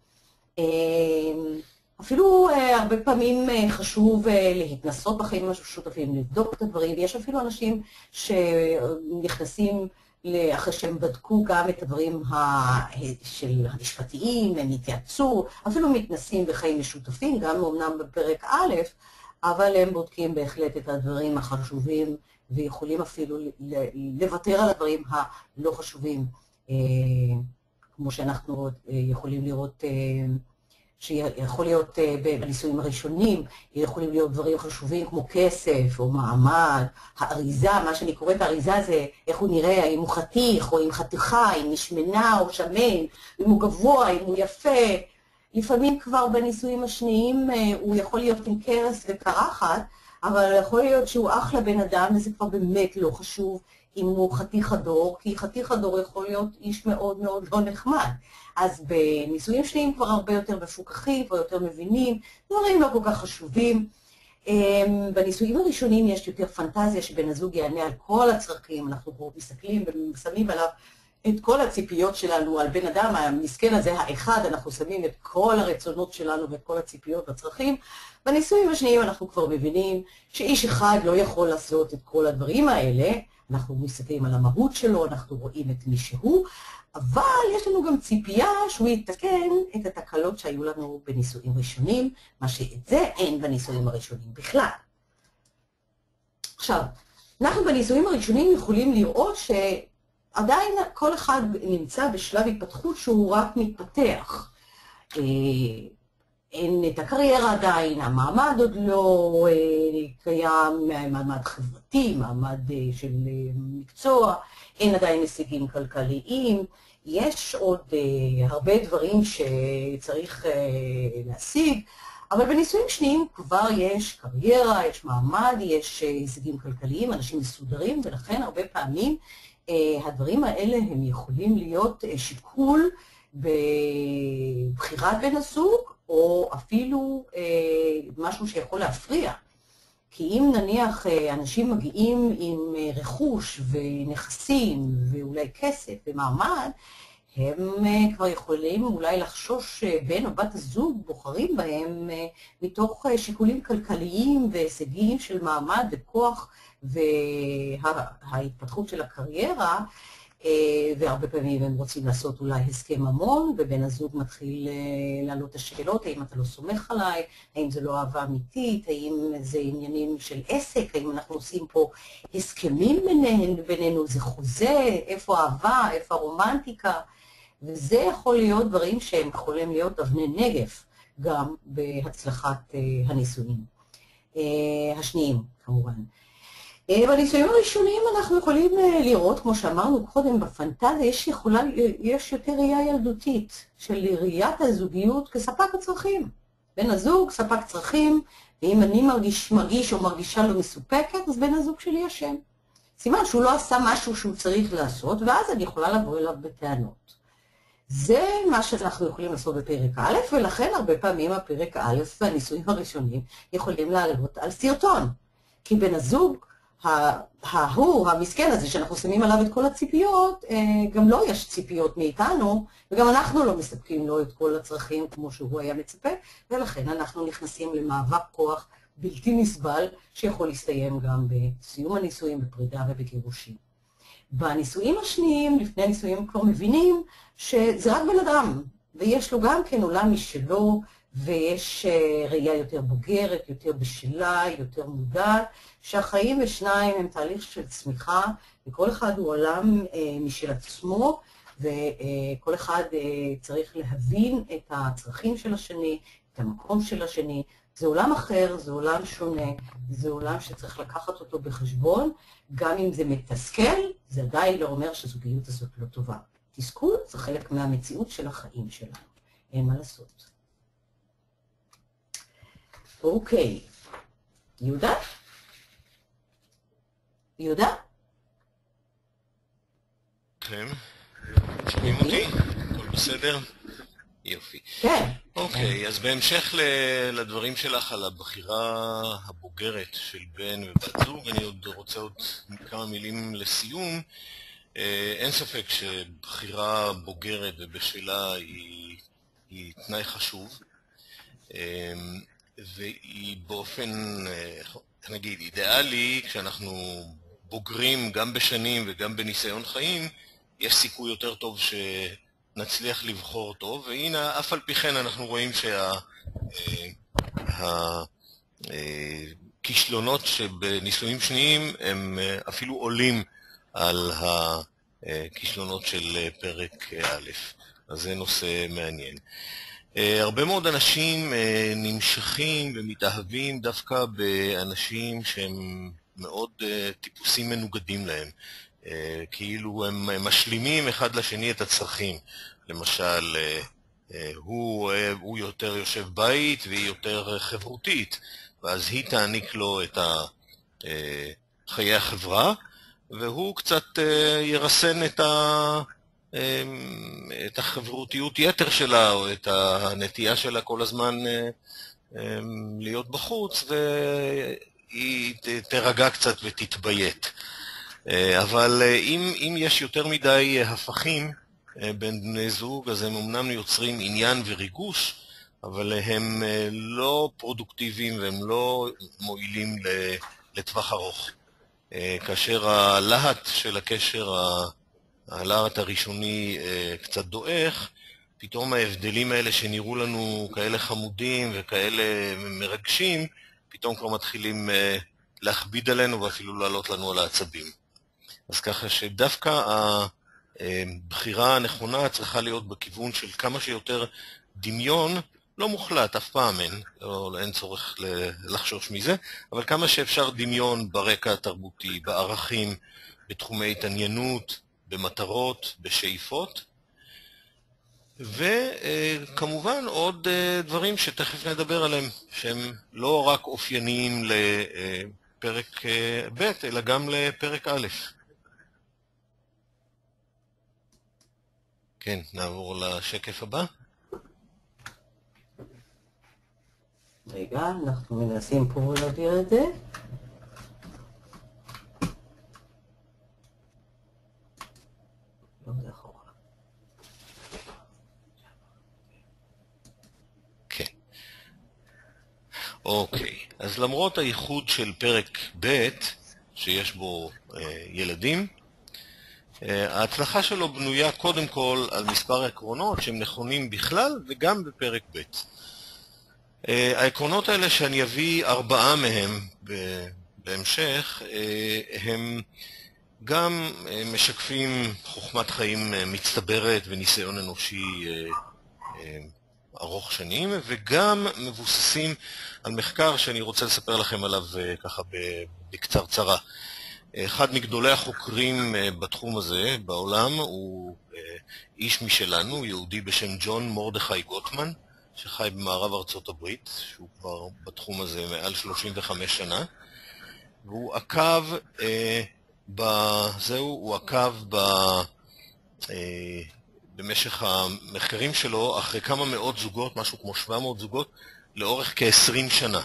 אפילו הרבה פעמים חשוב להתנסות בחיים המשותפים, לבדוק את הדברים. יש אפילו אנשים שנכנסים אחרי שהם בדקו גם את הדברים של המשפטיים, הם התייעצו, אפילו מתנסים בחיים משותפים, גם אמנם בפרק א', אבל הם בודקים בהחלט את הדברים החשובים, ויכולים אפילו לוותר על הדברים הלא חשובים, כמו שאנחנו יכולים לראות, שיכול להיות בנישואים הראשונים, יכולים להיות דברים חשובים כמו כסף או מעמד, האריזה, מה שאני קוראת האריזה זה איך הוא נראה, אם הוא חתיך או עם חתיכה, אם הוא שמנה או שמן, אם הוא גבוה, אם הוא יפה. לפעמים כבר בנישואים השניים הוא יכול להיות עם קרס וקרחת, אבל יכול להיות שהוא אחלה בן אדם, וזה כבר באמת לא חשוב אם הוא חתיך הדור, כי חתיך הדור יכול להיות איש מאוד מאוד לא נחמד. אז בנישואים שניים כבר הרבה יותר מפוקחים, כבר יותר מבינים, דברים לא כל כך חשובים. בנישואים הראשונים יש יותר פנטזיה שבן הזוג יענה על כל הצרכים, אנחנו כבר מסתכלים ושמים עליו את כל הציפיות שלנו, על בן אדם המסכן הזה האחד, אנחנו שמים את כל הרצונות שלנו ואת כל הציפיות והצרכים. בנישואים השניים אנחנו כבר מבינים שאיש אחד לא יכול לעשות את כל הדברים האלה, אנחנו מסתכלים על המהות שלו, אנחנו רואים את מי שהוא, אבל יש לנו גם ציפייה שהוא יתקן את התקלות שהיו לנו בנישואים ראשונים, מה שאת זה אין בנישואים הראשונים בכלל. עכשיו, אנחנו בנישואים הראשונים יכולים לראות שעדיין כל אחד נמצא בשלב התפתחות שהוא רק מתפתח. אין את הקריירה עדיין, המעמד עוד לא קיים, מעמד חברתי, מעמד של מקצוע, אין עדיין הישגים כלכליים, יש עוד הרבה דברים שצריך להשיג, אבל בנישואים שניים כבר יש קריירה, יש מעמד, יש הישגים כלכליים, אנשים מסודרים, ולכן הרבה פעמים הדברים האלה הם יכולים להיות שיקול בבחירת בן הזוג, או אפילו משהו שיכול להפריע. כי אם נניח אנשים מגיעים עם רכוש ונכסים ואולי כסף ומעמד, הם כבר יכולים אולי לחשוש בן או בת הזוג בוחרים בהם מתוך שיקולים כלכליים והישגיים של מעמד וכוח וההתפתחות של הקריירה, והרבה פעמים הם רוצים לעשות אולי הסכם ממון, ובן הזוג מתחיל לעלות את השאלות, האם אתה לא סומך עליי, האם זה לא אהבה אמיתית, האם זה עניינים של עסק, האם אנחנו עושים פה הסכמים בינינו, זה חוזה, איפה האהבה, איפה הרומנטיקה, וזה יכול להיות דברים שהם יכולים להיות אבני נגף גם בהצלחת הנישואים השניים כמובן. בניסויים הראשונים אנחנו יכולים לראות, כמו שאמרנו קודם, בפנטזיה יש יותר ראייה ילדותית של ראיית הזוגיות כספק הצרכים. בן הזוג, ספק צרכים, ואם אני מרגיש או מרגישה לא מסופקת, אז בן הזוג שלי אשם. סימן שהוא לא עשה משהו שהוא צריך לעשות, ואז אני יכולה לבוא אליו בטענות. זה מה שאנחנו יכולים לעשות בפרק א', ולכן הרבה פעמים הפרק א' והניסויים הראשונים יכולים לעלות על סרטון. כי בן הזוג, המסכן הזה שאנחנו שמים עליו את כל הציפיות, גם לא יש ציפיות מאיתנו, וגם אנחנו לא מספקים לו את כל הצרכים כמו שהוא היה מצפה, ולכן אנחנו נכנסים למאבק כוח בלתי נסבל, שיכול להסתיים גם בסיום הניסויים, בפרידה ובגירושים. בניסויים השניים, לפני הניסויים כבר מבינים שזה רק בן אדם, ויש לו גם כן עולם משלו, ויש ראייה יותר בוגרת, יותר בשלה, יותר מודעת, שהחיים בשניים הם תהליך של צמיחה, וכל אחד הוא עולם משל עצמו, וכל אחד צריך להבין את הצרכים של השני, את המקום של השני. זה עולם אחר, זה עולם שונה, זה עולם שצריך לקחת אותו בחשבון, גם אם זה מתסכל, זה עדיין לא אומר שהזוגיות הזאת לא טובה. תסכול זה חלק מהמציאות של החיים שלנו, אין מה לעשות. אוקיי, יהודה? יהודה?
כן, שומעים אותי? הכל בסדר? יופי.
כן.
אוקיי, אז בהמשך לדברים שלך על הבחירה הבוגרת של בן ובת זוג, אני רוצה עוד כמה מילים לסיום. אין ספק שבחירה בוגרת ובשלה היא תנאי חשוב, והיא באופן, נגיד, אידיאלי, כשאנחנו בוגרים גם בשנים וגם בניסיון חיים, יש סיכוי יותר טוב שנצליח לבחור טוב, והנה, אף על פי כן אנחנו רואים שהכישלונות שבניסויים שניים הם אפילו עולים על הכישלונות של פרק א', אז זה נושא מעניין. הרבה מאוד אנשים נמשכים ומתאהבים דווקא באנשים שהם מאוד טיפוסים מנוגדים להם, כאילו הם משלימים אחד לשני את הצרכים. למשל, הוא יותר יושב בית והיא יותר חברותית, ואז היא תעניק לו את חיי החברה, והוא קצת ירסן את החברותיות יתר שלה, או את הנטייה שלה כל הזמן להיות בחוץ, והיא תרגע קצת ותתביית. אבל אם יש יותר מדי הפכים בין בני זוג, אז הם אמנם יוצרים עניין וריגוש, אבל הם לא פרודוקטיביים והם לא מועילים לטווח ארוך. כאשר הלהט של הקשר, הלהט הראשוני קצת דועך, פתאום ההבדלים האלה שנראו לנו כאלה חמודים וכאלה מרגשים, פתאום כבר מתחילים להכביד עלינו ואפילו לעלות לנו על העצבים. אז ככה שדווקא הבחירה הנכונה צריכה להיות בכיוון של כמה שיותר דמיון, לא מוחלט, אף פעם אין צורך לחשוש מזה, אבל כמה שאפשר דמיון ברקע התרבותי, בערכים, בתחומי התעניינות, במטרות, בשאיפות, וכמובן עוד דברים שתכף נדבר עליהם, שהם לא רק אופייניים לפרק ב' אלא גם לפרק א'. כן, נעבור לשקף הבא.
רגע, אנחנו מנסים פה להעביר את זה. לא, זה אחורה.
אוקיי, אז למרות הייחוד של פרק ב' שיש בו ילדים, ההצלחה שלו בנויה קודם כל על מספר עקרונות שהם נכונים בכלל וגם בפרק ב'. העקרונות האלה שאני אביא 4 מהם בהמשך, הם גם משקפים חוכמת חיים מצטברת וניסיון אנושי ארוך שנים, וגם מבוססים על מחקר שאני רוצה לספר לכם עליו ככה בקצרצרה. אחד מגדולי החוקרים בתחום הזה בעולם הוא איש משלנו, יהודי בשם ג'ון מורדכי גוטמן, שחי במערב ארצות הברית, שהוא כבר בתחום הזה מעל 35 שנה, והוא עקב במשך המחקרים שלו אחרי כמה מאות זוגות, משהו כמו 700 זוגות, לאורך כ-20 שנה.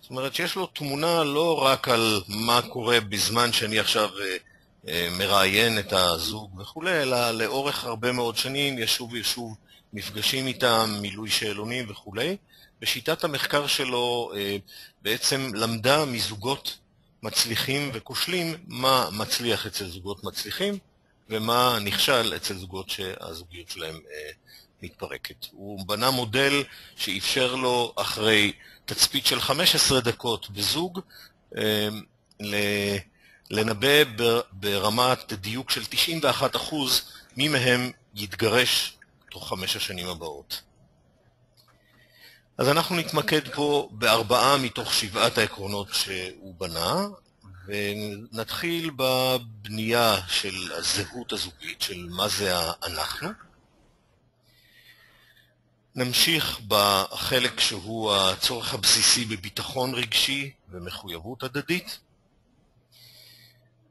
זאת אומרת שיש לו תמונה לא רק על מה קורה בזמן שאני עכשיו מראיין את הזוג וכו', אלא לאורך הרבה מאוד שנים, ישוב וישוב מפגשים איתם, מילוי שאלונים וכו'. בשיטת המחקר שלו בעצם למדה מזוגות מצליחים וכושלים מה מצליח אצל זוגות מצליחים ומה נכשל אצל זוגות שהזוגיות שלהם מתפרקת. הוא בנה מודל שאפשר לו אחרי תצפית של 15 דקות בזוג לנבא ברמת דיוק של 91% מי מהם יתגרש תוך 5 השנים הבאות. אז אנחנו נתמקד פה ב4 מתוך 7 העקרונות שהוא בנה, ונתחיל בבנייה של הזהות הזוגית, של מה זה אנחנו. נמשיך בחלק שהוא הצורך הבסיסי בביטחון רגשי ומחויבות הדדית,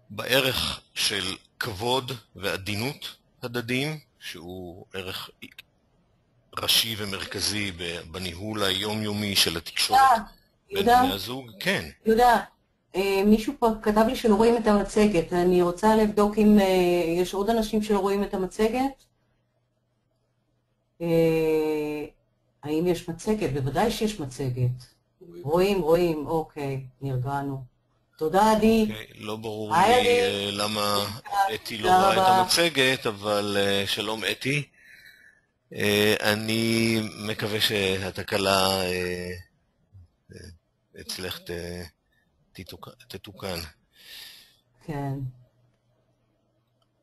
בערך של כבוד ועדינות הדדיים, שהוא ערך ראשי ומרכזי בניהול היומיומי של התקשורת בין בני הזוג. כן.
יהודה, מישהו פה כתב לי שלא רואים את המצגת. אני רוצה לבדוק אם יש עוד אנשים שלא רואים את המצגת. האם יש מצגת? בוודאי שיש מצגת. רואים, אוקיי, נרגענו. תודה, עדי.
לא ברור לי למה אתי לא רואה את המצגת, אבל שלום אתי. אני מקווה שהתקלה אצלך תתוקן.
כן.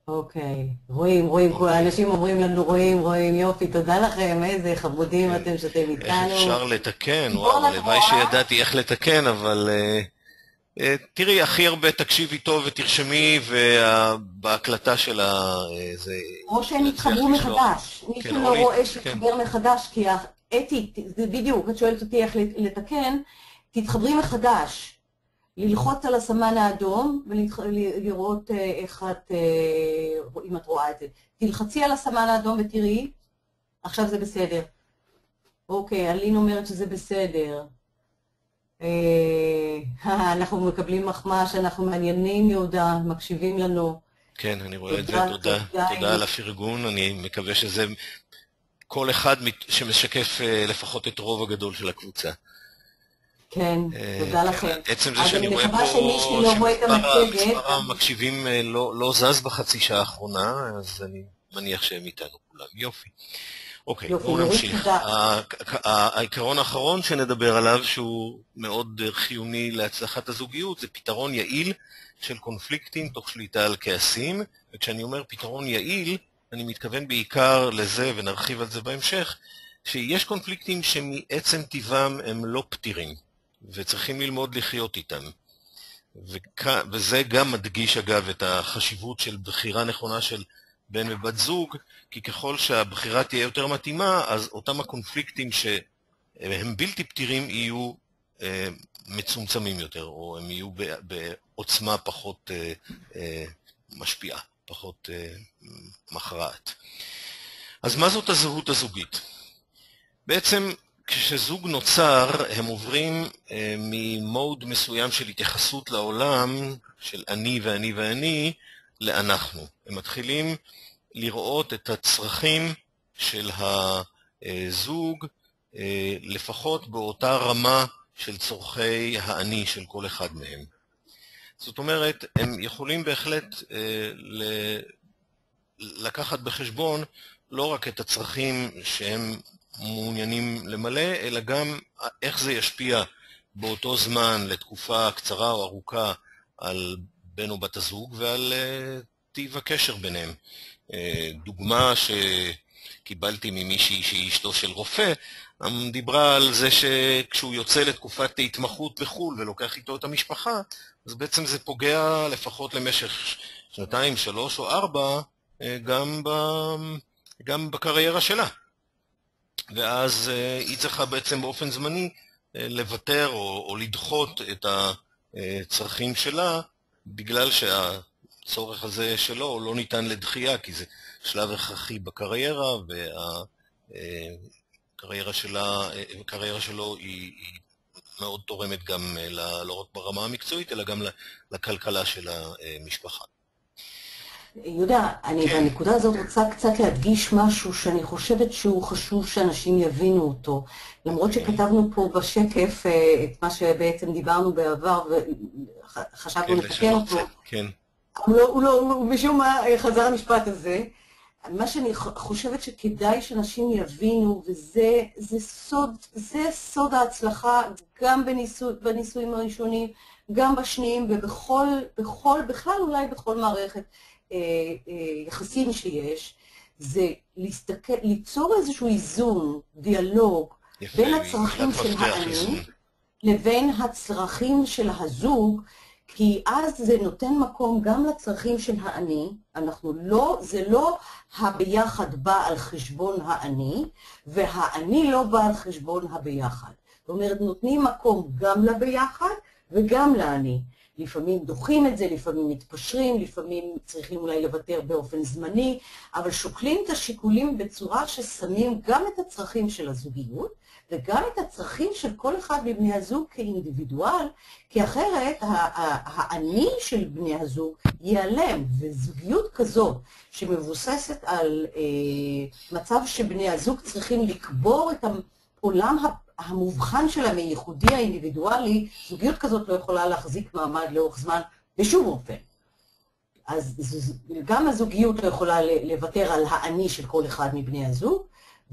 אוקיי. רואים, אנשים אומרים לנו רואים, יופי, תודה לכם, איזה חמודים אתם שאתם איתנו.
איך אפשר לתקן? וואו, הלוואי שידעתי איך לתקן, אבל תראי, הכי הרבה תקשיבי טוב ותרשמי, ובהקלטה של זה...
או שהם יתחברו מחדש. מי שלא רואה שיתחבר מחדש, כי אתי, זה בדיוק, את שואלת אותי איך לתקן, תתחברי מחדש. ללחוץ על הסמן האדום ולראות איך אם את רואה את זה. תלחצי על הסמן האדום ותראי, עכשיו זה בסדר. אוקיי, אלין אומרת שזה בסדר. אנחנו מקבלים מחמאה שאנחנו מעניינים, יהודה, מקשיבים לנו.
כן, אני רואה את זה, תודה על הפרגון, אני מקווה שזה כל אחד שמשקף לפחות את רוב הגדול של הקבוצה.
כן, תודה לכם.
עצם זה שאני רואה פה שמספר המקשיבים לא זז בחצי שעה האחרונה, אז אני מניח שהם איתנו כולם. יופי. אוקיי, בואו נמשיך. העיקרון האחרון שנדבר עליו, שהוא מאוד חיוני להצלחת הזוגיות, זה פתרון יעיל של קונפליקטים תוך שליטה על כעסים. וכשאני אומר פתרון יעיל, אני מתכוון בעיקר לזה, ונרחיב על זה בהמשך, שיש קונפליקטים שמעצם טבעם הם לא פתירים, וצריכים ללמוד לחיות איתם. וזה גם מדגיש אגב את החשיבות של בחירה נכונה של בן ובת זוג, כי ככל שהבחירה תהיה יותר מתאימה, אז אותם הקונפליקטים שהם בלתי פתירים יהיו מצומצמים יותר, או הם יהיו בעוצמה פחות משפיעה, פחות מכרעת. אז מה זאת הזהות הזוגית? בעצם כשזוג נוצר, הם עוברים ממוד מסוים של התייחסות לעולם, של אני ואני ואני, לאנחנו. הם מתחילים לראות את הצרכים של הזוג, לפחות באותה רמה של צורכי האני של כל אחד מהם. זאת אומרת, הם יכולים בהחלט לקחת בחשבון לא רק את הצרכים שהם מעוניינים למלא, אלא גם איך זה ישפיע באותו זמן, לתקופה קצרה או ארוכה, על בן או בת הזוג ועל טיב הקשר ביניהם. דוגמה שקיבלתי ממישהי שהיא אשתו של רופא, דיברה על זה שכשהוא יוצא לתקופת התמחות בחו"ל ולוקח איתו את המשפחה, אז בעצם זה פוגע לפחות למשך 2, 3 או 4 גם בקריירה שלה. ואז היא צריכה בעצם באופן זמני לוותר או לדחות את הצרכים שלה, בגלל שהצורך הזה שלו לא ניתן לדחייה, כי זה שלב הכרחי בקריירה, והקריירה שלו היא מאוד תורמת גם לא רק ברמה המקצועית, אלא גם לכלכלה של המשפחה.
יהודה, אני בנקודה הזאת רוצה קצת להדגיש משהו שאני חושבת שהוא חשוב שאנשים יבינו אותו. למרות שכתבנו פה בשקף את מה שבעצם דיברנו בעבר וחשבנו לתקן אותו.
כן.
הוא משום מה חזר המשפט הזה. מה שאני חושבת שכדאי שאנשים יבינו, וזה סוד ההצלחה גם בניסויים הראשונים, גם בשניים בכלל אולי בכל מערכת יחסים שיש, זה ליצור איזשהו איזון, דיאלוג, בין הצרכים של האני לבין הצרכים של הזוג, כי אז זה נותן מקום גם לצרכים של האני, זה לא הביחד בא על חשבון האני, והאני לא בא על חשבון הביחד. זאת אומרת, נותנים מקום גם לביחד וגם לאני. לפעמים דוחים את זה, לפעמים מתפשרים, לפעמים צריכים אולי לוותר באופן זמני, אבל שוקלים את השיקולים בצורה ששמים גם את הצרכים של הזוגיות, וגם את הצרכים של כל אחד מבני הזוג כאינדיבידואל, כי אחרת האני של בני הזוג ייעלם, וזוגיות כזאת שמבוססת על מצב שבני הזוג צריכים לקבור את העולם המובחן שלהם, הייחודי האינדיבידואלי, זוגיות כזאת לא יכולה להחזיק מעמד לאורך זמן בשום אופן. אז גם הזוגיות לא יכולה לוותר על האני של כל אחד מבני הזוג,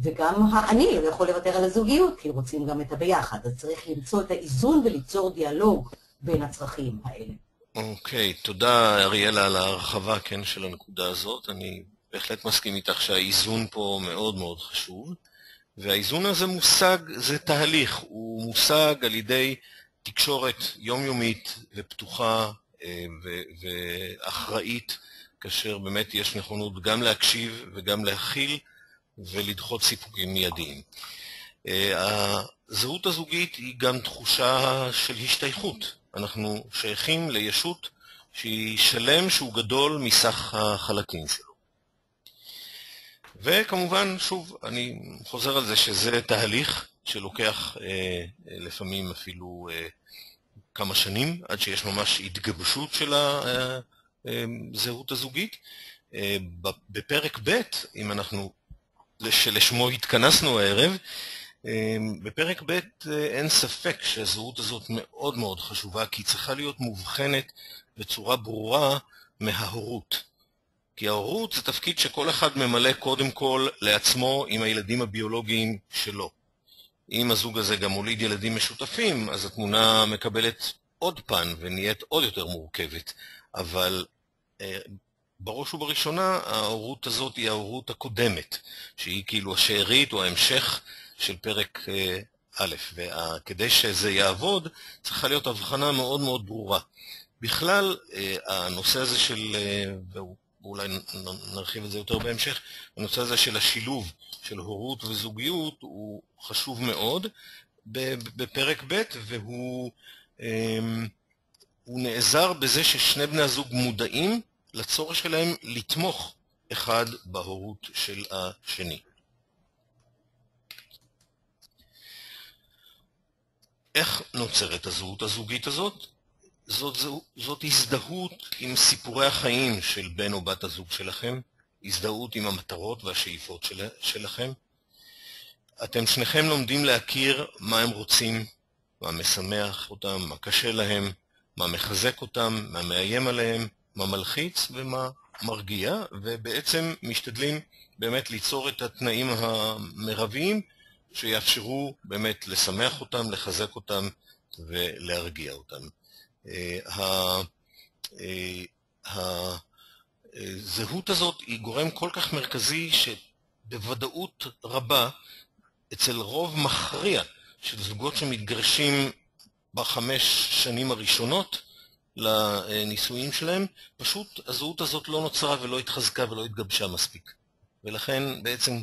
וגם האני לא יכול לוותר על הזוגיות, כי רוצים גם את הביחד. אז צריך למצוא את האיזון וליצור דיאלוג בין הצרכים האלה.
אוקיי, תודה אריאלה על ההרחבה של הנקודה הזאת. אני בהחלט מסכים איתך שהאיזון פה מאוד מאוד חשוב. והאיזון הזה מושג, זה תהליך, הוא מושג על ידי תקשורת יומיומית ופתוחה ואחראית, כאשר באמת יש נכונות גם להקשיב וגם להכיל ולדחות סיפוקים מיידיים. הזהות הזוגית היא גם תחושה של השתייכות. אנחנו שייכים לישות שהיא שלם, שהוא גדול מסך החלקים שלו. וכמובן, שוב, אני חוזר על זה שזה תהליך שלוקח לפעמים אפילו כמה שנים, עד שיש ממש התגבשות של הזהות הזוגית. בפרק ב', אם אנחנו, שלשמו התכנסנו הערב, בפרק ב' אין ספק שהזהות הזאת מאוד מאוד חשובה, כי היא צריכה להיות מובחנת בצורה ברורה מההורות. כי ההורות זה תפקיד שכל אחד ממלא קודם כל לעצמו עם הילדים הביולוגיים שלו. אם הזוג הזה גם מוליד ילדים משותפים, אז התמונה מקבלת עוד פן ונהיית עוד יותר מורכבת. אבל בראש ובראשונה ההורות הזאת היא ההורות הקודמת, שהיא כאילו השארית או ההמשך של פרק א', וכדי שזה יעבוד צריכה להיות הבחנה מאוד מאוד ברורה. בכלל הנושא הזה של, ואולי נרחיב את זה יותר בהמשך, הנושא הזה של השילוב של הורות וזוגיות הוא חשוב מאוד בפרק ב', והוא נעזר בזה ששני בני הזוג מודעים לצורך שלהם לתמוך אחד בהורות של השני. איך נוצרת הזהות הזוגית הזאת? זאת הזדהות עם סיפורי החיים של בן או בת הזוג שלכם, הזדהות עם המטרות והשאיפות שלכם. אתם שניכם לומדים להכיר מה הם רוצים, מה משמח אותם, מה קשה להם, מה מחזק אותם, מה מאיים עליהם, מה מלחיץ ומה מרגיע, ובעצם משתדלים באמת ליצור את התנאים המרביים שיאפשרו באמת לשמח אותם, לחזק אותם ולהרגיע אותם. הזהות הזאת היא גורם כל כך מרכזי שבוודאות רבה אצל רוב מכריע של זוגות שמתגרשים בחמש שנים הראשונות לנישואים שלהם, פשוט הזהות הזאת לא נוצרה ולא התחזקה ולא התגבשה מספיק. ולכן בעצם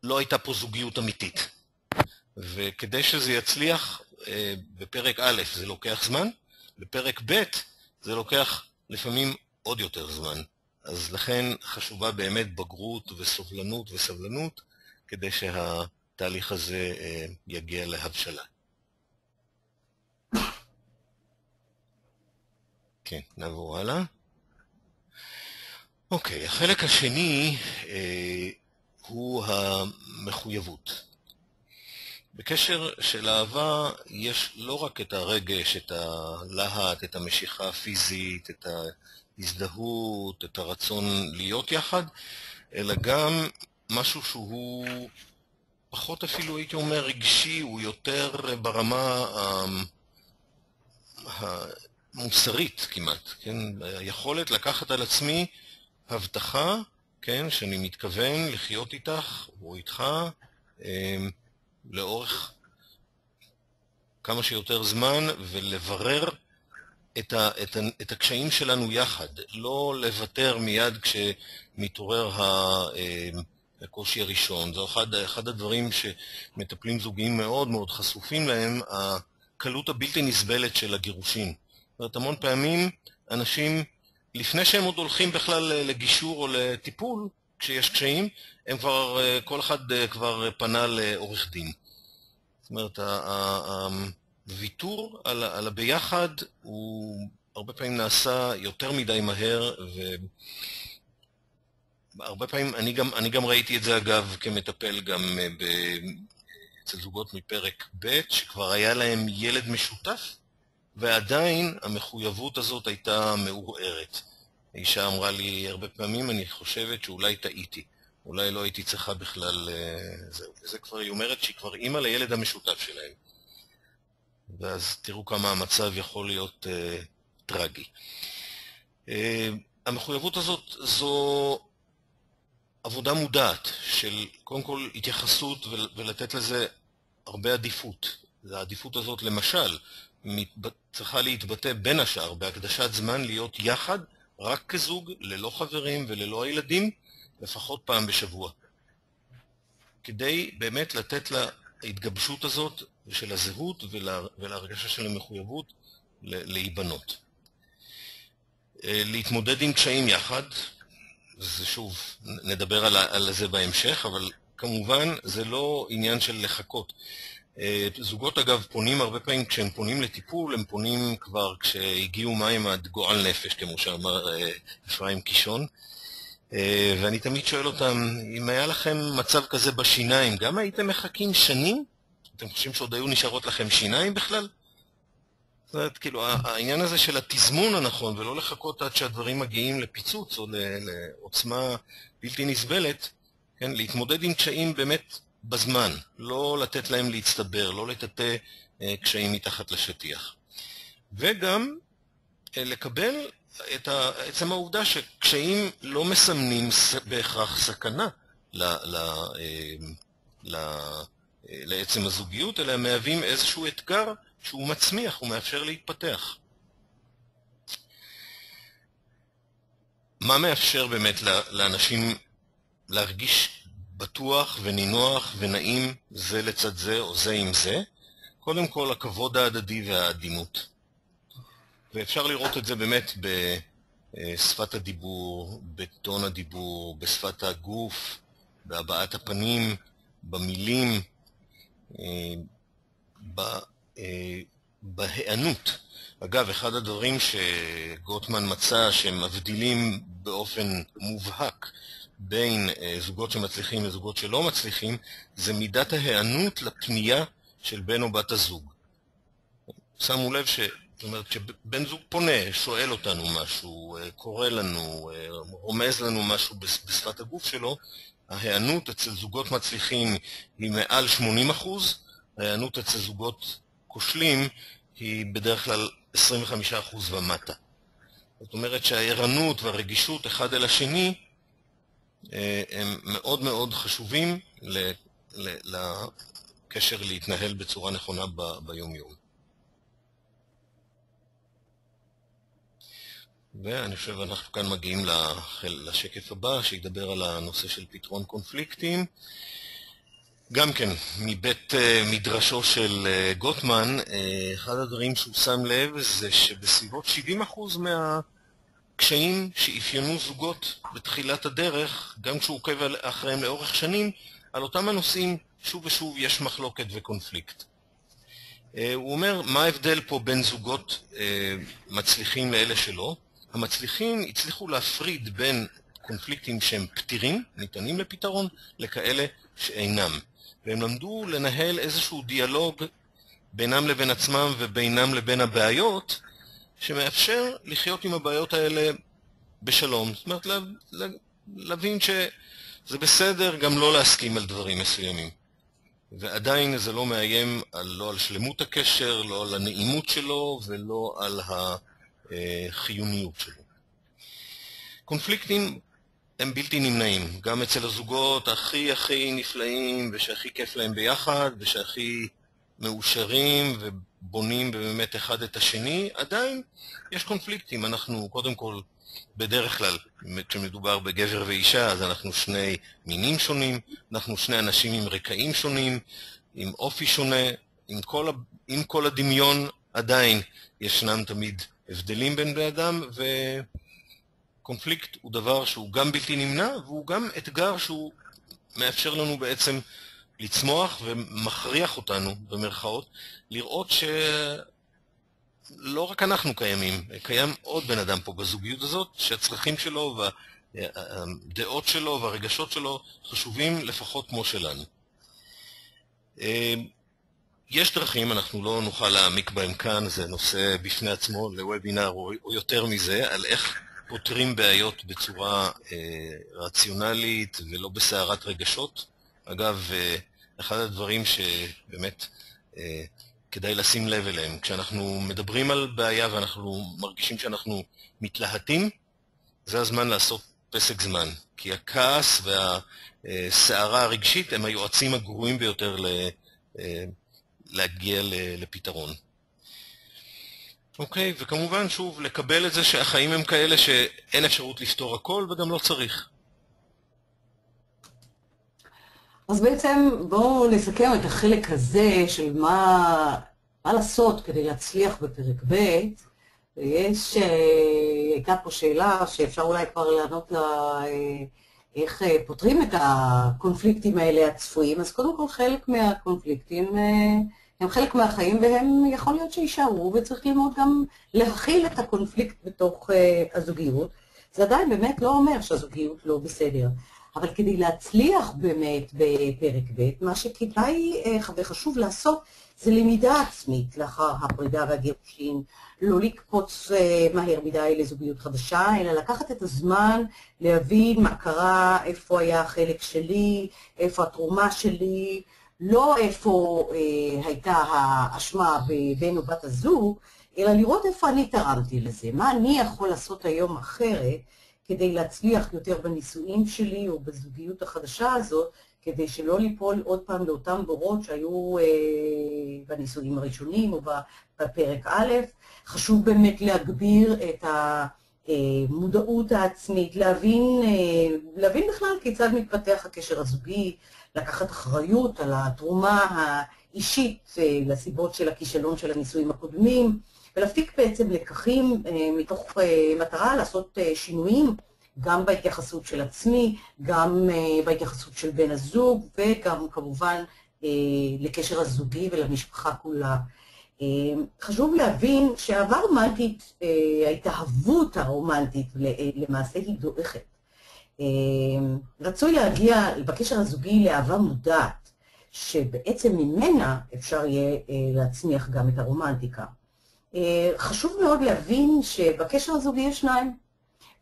לא הייתה פה זוגיות אמיתית. וכדי שזה יצליח, בפרק א' זה לוקח זמן, בפרק ב' זה לוקח לפעמים עוד יותר זמן. אז לכן חשובה באמת בגרות וסובלנות וסבלנות, כדי שהתהליך הזה יגיע להבשלה. כן, נעבור הלאה. אוקיי, החלק השני הוא המחויבות. בקשר של אהבה יש לא רק את הרגש, את הלהט, את המשיכה הפיזית, את ההזדהות, את הרצון להיות יחד, אלא גם משהו שהוא פחות אפילו הייתי אומר רגשי, הוא יותר ברמה המוסרית כמעט, כן? היכולת לקחת על עצמי הבטחה, כן, שאני מתכוון לחיות איתך או איתך לאורך כמה שיותר זמן ולברר את הקשיים שלנו יחד, לא לוותר מיד כשמתעורר הקושי הראשון. זה אחד הדברים שמטפלים זוגיים מאוד מאוד חשופים להם, הקלות הבלתי נסבלת של הגירושים. זאת אומרת, המון פעמים אנשים, לפני שהם עוד הולכים בכלל לגישור או לטיפול, כשיש קשיים, הם כבר, כל אחד כבר פנה לעורך דין. זאת אומרת, הוויתור על הביחד הוא הרבה פעמים נעשה יותר מדי מהר, והרבה פעמים, אני גם ראיתי את זה אגב כמטפל גם אצל זוגות מפרק ב' שכבר היה להם ילד משותף, ועדיין המחויבות הזאת הייתה מעורערת. האישה אמרה לי הרבה פעמים, אני חושבת שאולי טעיתי, אולי לא הייתי צריכה בכלל זהו. וזה כבר היא אומרת שהיא כבר אימא לילד המשותף שלהם. ואז תראו כמה המצב יכול להיות טרגי. המחויבות הזאת זו עבודה מודעת של קודם כל התייחסות ולתת לזה הרבה עדיפות. העדיפות הזאת למשל צריכה להתבטא בין השאר בהקדשת זמן להיות יחד רק כזוג, ללא חברים וללא הילדים, לפחות פעם בשבוע. כדי באמת לתת להתגבשות הזאת של הזהות ולהרגשה של המחויבות להיבנות. להתמודד עם קשיים יחד, זה שוב, נדבר על זה בהמשך, אבל כמובן זה לא עניין של לחכות. זוגות אגב פונים הרבה פעמים, כשהם פונים לטיפול, הם פונים כבר כשהגיעו מים עד גועל נפש, כמו שאמר אפרים קישון. ואני תמיד שואל אותם, אם היה לכם מצב כזה בשיניים, גם הייתם מחכים שנים? אתם חושבים שעוד היו נשארות לכם שיניים בכלל? זאת אומרת, כאילו, העניין הזה של התזמון הנכון, ולא לחכות עד שהדברים מגיעים לפיצוץ או לעוצמה בלתי נסבלת, כן? להתמודד עם קשיים באמת בזמן, לא לתת להם להצטבר, לא לטאטא קשיים מתחת לשטיח. וגם לקבל את עצם העובדה שקשיים לא מסמנים בהכרח סכנה לעצם הזוגיות, אלא מהווים איזשהו אתגר שהוא מצמיח, הוא מאפשר להתפתח. מה מאפשר באמת לאנשים להרגיש בטוח ונינוח ונעים זה לצד זה או זה עם זה? קודם כל הכבוד ההדדי והעדינות. ואפשר לראות את זה באמת בשפת הדיבור, בטון הדיבור, בשפת הגוף, בהבעת הפנים, במילים, בהיענות. אגב, אחד הדברים שגוטמן מצא שמבדילים באופן מובהק בין זוגות שמצליחים וזוגות שלא מצליחים, זה מידת ההיענות לפנייה של בן או בת הזוג. שמו לב זאת אומרת, כשבן זוג פונה, שואל אותנו משהו, קורא לנו, רומז לנו משהו בשפת הגוף שלו, ההיענות אצל זוגות מצליחים היא מעל 80%, ההיענות אצל זוגות כושלים היא בדרך כלל 25% ומטה. זאת אומרת שהערנות והרגישות אחד אל השני הם מאוד מאוד חשובים לקשר להתנהל בצורה נכונה ביום יום. ואני חושב אנחנו כאן מגיעים לשקף הבא שידבר על הנושא של פתרון קונפליקטים. גם כן, מבית מדרשו של גוטמן, אחד הדברים שהוא שם לב זה שבסביבות 70% מהקשיים שאפיינו זוגות בתחילת הדרך, גם כשהוא עוקב אחריהם לאורך שנים, על אותם הנושאים שוב ושוב יש מחלוקת וקונפליקט. הוא אומר, מה ההבדל פה בין זוגות מצליחים לאלה שלא? המצליחים הצליחו להפריד בין קונפליקטים שהם פתירים, ניתנים לפתרון, לכאלה שאינם. והם למדו לנהל איזשהו דיאלוג בינם לבין עצמם ובינם לבין הבעיות, שמאפשר לחיות עם הבעיות האלה בשלום. זאת אומרת, להבין שזה בסדר גם לא להסכים על דברים מסוימים. ועדיין זה לא מאיים לא על שלמות הקשר, לא על הנעימות שלו ולא על החיוניות שלו. קונפליקטים הם בלתי נמנעים, גם אצל הזוגות הכי נפלאים ושהכי כיף להם ביחד ושהכי מאושרים ובונים באמת אחד את השני, עדיין יש קונפליקטים. אנחנו קודם כל בדרך כלל, כשמדובר בגבר ואישה, אז אנחנו שני מינים שונים, אנחנו שני אנשים עם רקעים שונים, עם אופי שונה, עם כל הדמיון עדיין ישנם תמיד הבדלים בין בני אדם, וקונפליקט הוא דבר שהוא גם בלתי נמנע, והוא גם אתגר שהוא מאפשר לנו בעצם לצמוח ומכריח אותנו, במרכאות, לראות לא רק אנחנו קיימים, קיים עוד בן אדם פה בזוגיות הזאת, שהצרכים שלו והדעות שלו והרגשות שלו חשובים לפחות כמו שלנו. יש דרכים, אנחנו לא נוכל להעמיק בהם כאן, זה נושא בפני עצמו לוובינר או יותר מזה, על איך פותרים בעיות בצורה רציונלית ולא בסערת רגשות. אגב, אחד הדברים שבאמת כדאי לשים לב אליהם, כשאנחנו מדברים על בעיה ואנחנו מרגישים שאנחנו מתלהטים, זה הזמן לעשות פסק זמן, כי הכעס והסערה הרגשית הם היועצים הגרועים ביותר להגיע לפתרון. אוקיי, וכמובן שוב לקבל את זה שהחיים הם כאלה שאין אפשרות לפתור הכל וגם לא צריך.
אז בעצם בואו נסכם את החלק הזה של מה לעשות כדי להצליח בפרק ב'. הייתה פה שאלה שאפשר אולי כבר לענות לה איך פותרים את הקונפליקטים האלה הצפויים. אז קודם כל חלק מהקונפליקטים הם חלק מהחיים והם יכול להיות שישארו, וצריך ללמוד גם להכיל את הקונפליקט בתוך הזוגיות. זה עדיין באמת לא אומר שהזוגיות לא בסדר. אבל כדי להצליח באמת בפרק ב', מה שכדאי וחשוב לעשות זה למידה עצמית לאחר הפרידה והגירושין, לא לקפוץ מהר מדי לזוגיות חדשה, אלא לקחת את הזמן להבין מה קרה, איפה היה החלק שלי, איפה התרומה שלי, לא איפה הייתה האשמה בבן או בת הזוג, אלא לראות איפה אני תרמתי לזה, מה אני יכול לעשות היום אחרת, כדי להצליח יותר בנישואים שלי או בזוגיות החדשה הזאת, כדי שלא ליפול עוד פעם לאותם בורות שהיו בנישואים הראשונים או בפרק א'. חשוב באמת להגביר את המודעות העצמית, להבין בכלל כיצד מתפתח הקשר הזוגי, לקחת אחריות על התרומה האישית לסיבות של הכישלון של הנישואים הקודמים, ולהפיק בעצם לקחים מתוך מטרה לעשות שינויים גם בהתייחסות של עצמי, גם בהתייחסות של בן הזוג, וגם כמובן לקשר הזוגי ולמשפחה כולה. חשוב להבין שהאהבה רומנטית, ההתאהבות הרומנטית למעשה היא דועכת. רצוי להגיע בקשר הזוגי לאהבה מודעת, שבעצם ממנה אפשר יהיה להצמיח גם את הרומנטיקה. חשוב מאוד להבין שבקשר הזוגי יש שניים,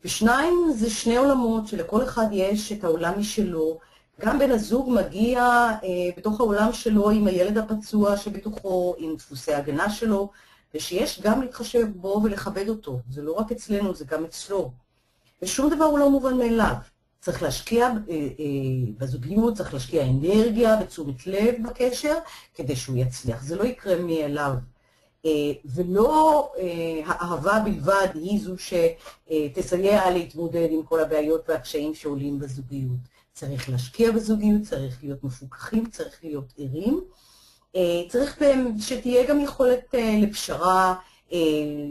ושניים זה שני עולמות שלכל אחד יש את העולם משלו. גם בן הזוג מגיע בתוך העולם שלו עם הילד הפצוע שבתוכו, עם דפוסי ההגנה שלו, ושיש גם להתחשב בו ולכבד אותו. זה לא רק אצלנו, זה גם אצלו. ושום דבר הוא לא מובן מאליו. צריך להשקיע בזוגיות, צריך להשקיע אנרגיה ותשומת לב בקשר, כדי שהוא יצליח. זה לא יקרה מאליו. ולא האהבה בלבד היא זו שתסייע להתמודד עם כל הבעיות והקשיים שעולים בזוגיות. צריך להשקיע בזוגיות, צריך להיות מפוקחים, צריך להיות ערים. צריך שתהיה גם יכולת לפשרה,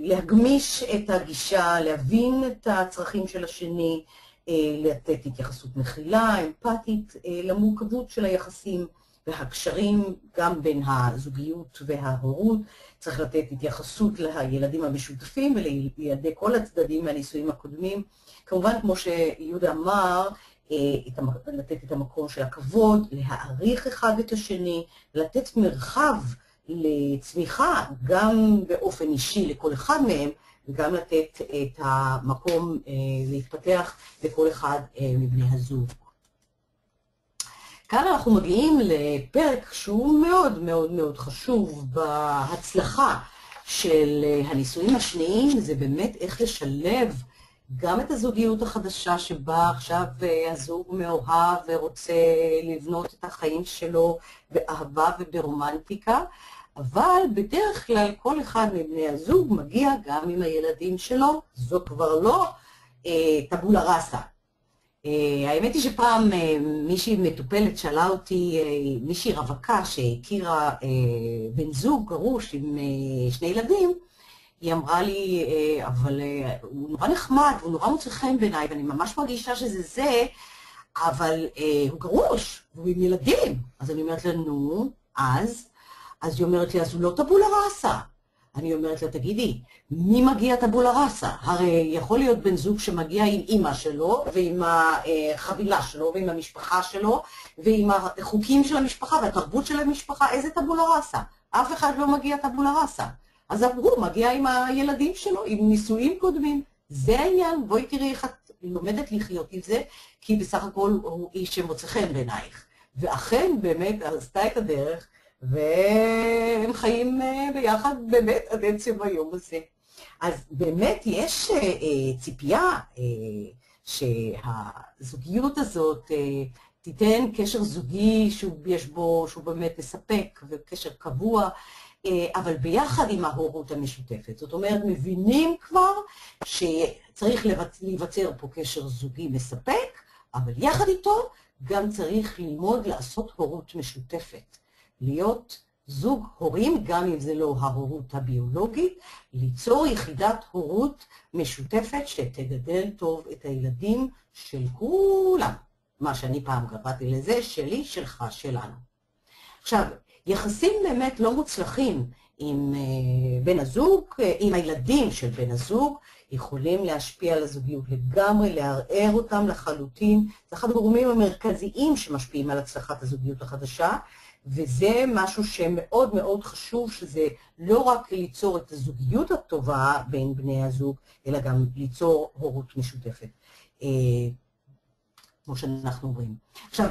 להגמיש את הגישה, להבין את הצרכים של השני, לתת התייחסות מכילה, אמפתית, למורכבות של היחסים והקשרים, גם בין הזוגיות וההורות. צריך לתת התייחסות לילדים המשותפים ולילדי כל הצדדים מהנישואים הקודמים. כמובן, כמו שיהודה אמר, לתת את המקום של הכבוד, להעריך אחד את השני, לתת מרחב לצמיחה, גם באופן אישי לכל אחד מהם, וגם לתת את המקום להתפתח לכל אחד מבני הזוג. כאן אנחנו מגיעים לפרק שהוא מאוד מאוד מאוד חשוב בהצלחה של הנישואים השניים, זה באמת איך לשלב גם את הזוגיות החדשה שבה עכשיו הזוג מאוהב ורוצה לבנות את החיים שלו באהבה וברומנטיקה, אבל בדרך כלל כל אחד מבני הזוג מגיע גם עם הילדים שלו, זו כבר לא טבולה ראסה. האמת היא שפעם מישהי מטופלת שאלה אותי, מישהי רווקה שהכירה בן זוג גרוש עם שני ילדים, היא אמרה לי, אבל הוא נורא נחמד, הוא נורא מוצא חן בעיניי, ואני ממש מרגישה שזה זה, אבל הוא גרוש, והוא עם ילדים. אז אני אומרת לה, נו, אז היא אומרת לי, אז הוא לא טבולה ראסה. אני אומרת לה, תגידי, מי מגיע טבולה ראסה? הרי יכול להיות בן זוג שמגיע עם אמא שלו, ועם החבילה שלו, ועם המשפחה שלו, ועם החוקים של המשפחה, והתרבות של המשפחה, איזה טבולה ראסה? אף אחד לא מגיע טבולה ראסה. אז הוא מגיע עם הילדים שלו, עם נישואים קודמים. זה העניין, בואי תראי איך את לומדת לחיות עם זה, כי בסך הכל הוא איש שמוצא חן בעינייך. ואכן באמת עשתה את הדרך, והם חיים ביחד באמת עד עצם היום הזה. אז באמת יש ציפייה שהזוגיות הזאת תיתן קשר זוגי שהוא באמת מספק וקשר קבוע, אבל ביחד עם ההורות המשותפת. זאת אומרת, מבינים כבר שצריך להיווצר פה קשר זוגי מספק, אבל יחד איתו גם צריך ללמוד לעשות הורות משותפת. להיות זוג הורים, גם אם זה לא ההורות הביולוגית, ליצור יחידת הורות משותפת שתגדל טוב את הילדים של כולם. מה שאני פעם קראתי לזה, שלי, שלך, שלנו. עכשיו, יחסים באמת לא מוצלחים עם בן הזוג, עם הילדים של בן הזוג, יכולים להשפיע על הזוגיות לגמרי, לערער אותם לחלוטין. זה אחד הגורמים המרכזיים שמשפיעים על הצלחת הזוגיות החדשה, וזה משהו שמאוד מאוד חשוב, שזה לא רק ליצור את הזוגיות הטובה בין בני הזוג, אלא גם ליצור הורות משותפת, כמו שאנחנו אומרים. עכשיו,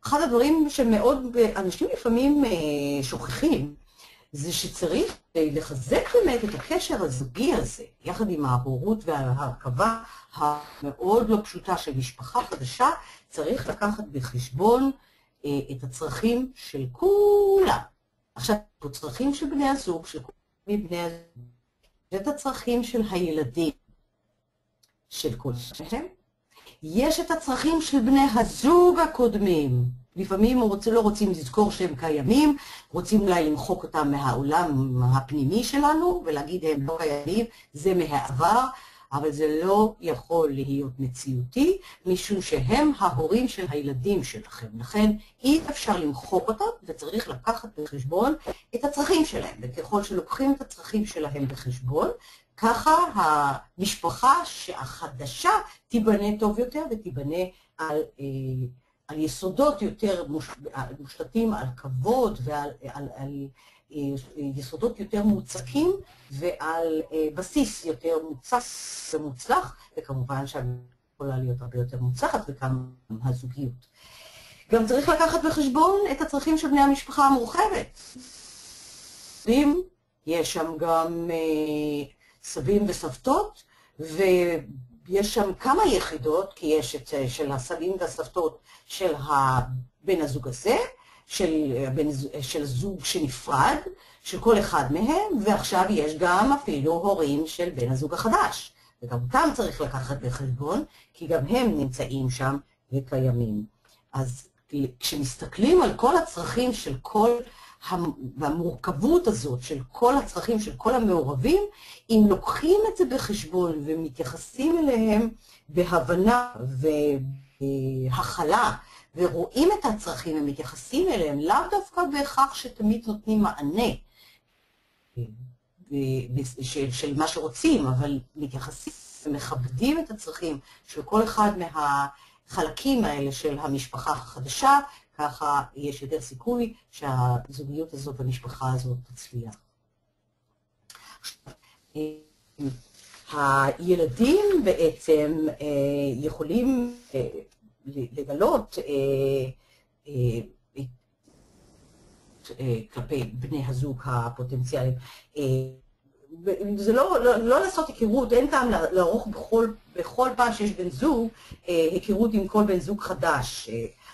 אחד הדברים שמאוד אנשים לפעמים שוכחים, זה שצריך לחזק באמת את הקשר הזוגי הזה, יחד עם ההורות וההרכבה המאוד לא פשוטה של משפחה חדשה, צריך לקחת בחשבון את הצרכים של כולם. עכשיו, את הצרכים של בני הזוג, של כל בני הזוג, ואת הצרכים של הילדים של כל שניהם. יש את הצרכים של בני הזוג הקודמים. לפעמים לא רוצים לזכור שהם קיימים, רוצים אולי למחוק אותם מהעולם הפנימי שלנו, ולהגיד הם לא קיימים, זה מהעבר, אבל זה לא יכול להיות מציאותי, משום שהם ההורים של הילדים שלכם. לכן אי אפשר למחוק אותם, וצריך לקחת בחשבון את הצרכים שלהם. וככל שלוקחים את הצרכים שלהם בחשבון, ככה המשפחה החדשה תיבנה טוב יותר, ותיבנה על על יסודות יותר מושתתים על כבוד ועל יסודות יותר מוצקים ועל בסיס יותר מוצס ומוצלח, וכמובן שיכולה להיות הרבה יותר מוצלחת וגם הזוגיות. גם צריך לקחת בחשבון את הצרכים של בני המשפחה המורחבת. יש שם גם סבים וסבתות, ויש שם כמה יחידות, כי יש את של הסבים והסבתות של בן הזוג הזה, של זוג שנפרד, של כל אחד מהם, ועכשיו יש גם אפילו הורים של בן הזוג החדש. וגם אותם צריך לקחת בחשבון, כי גם הם נמצאים שם וקיימים. אז כשמסתכלים על כל הצרכים של כל והמורכבות הזאת של כל הצרכים של כל המעורבים, אם לוקחים את זה בחשבון ומתייחסים אליהם בהבנה והכלה, ורואים את הצרכים ומתייחסים אליהם, לאו דווקא בהכרח שתמיד נותנים מענה של מה שרוצים, אבל מתייחסים ומכבדים את הצרכים של כל אחד מהחלקים האלה של המשפחה החדשה, ככה יש יותר סיכוי שהזוגיות הזאת והמשפחה הזאת תצליח. הילדים בעצם יכולים לגלות כלפי בני הזוג הפוטנציאליים. זה לא לעשות היכרות, אין טעם לערוך בכל פעם שיש בן זוג, היכרות עם כל בן זוג חדש.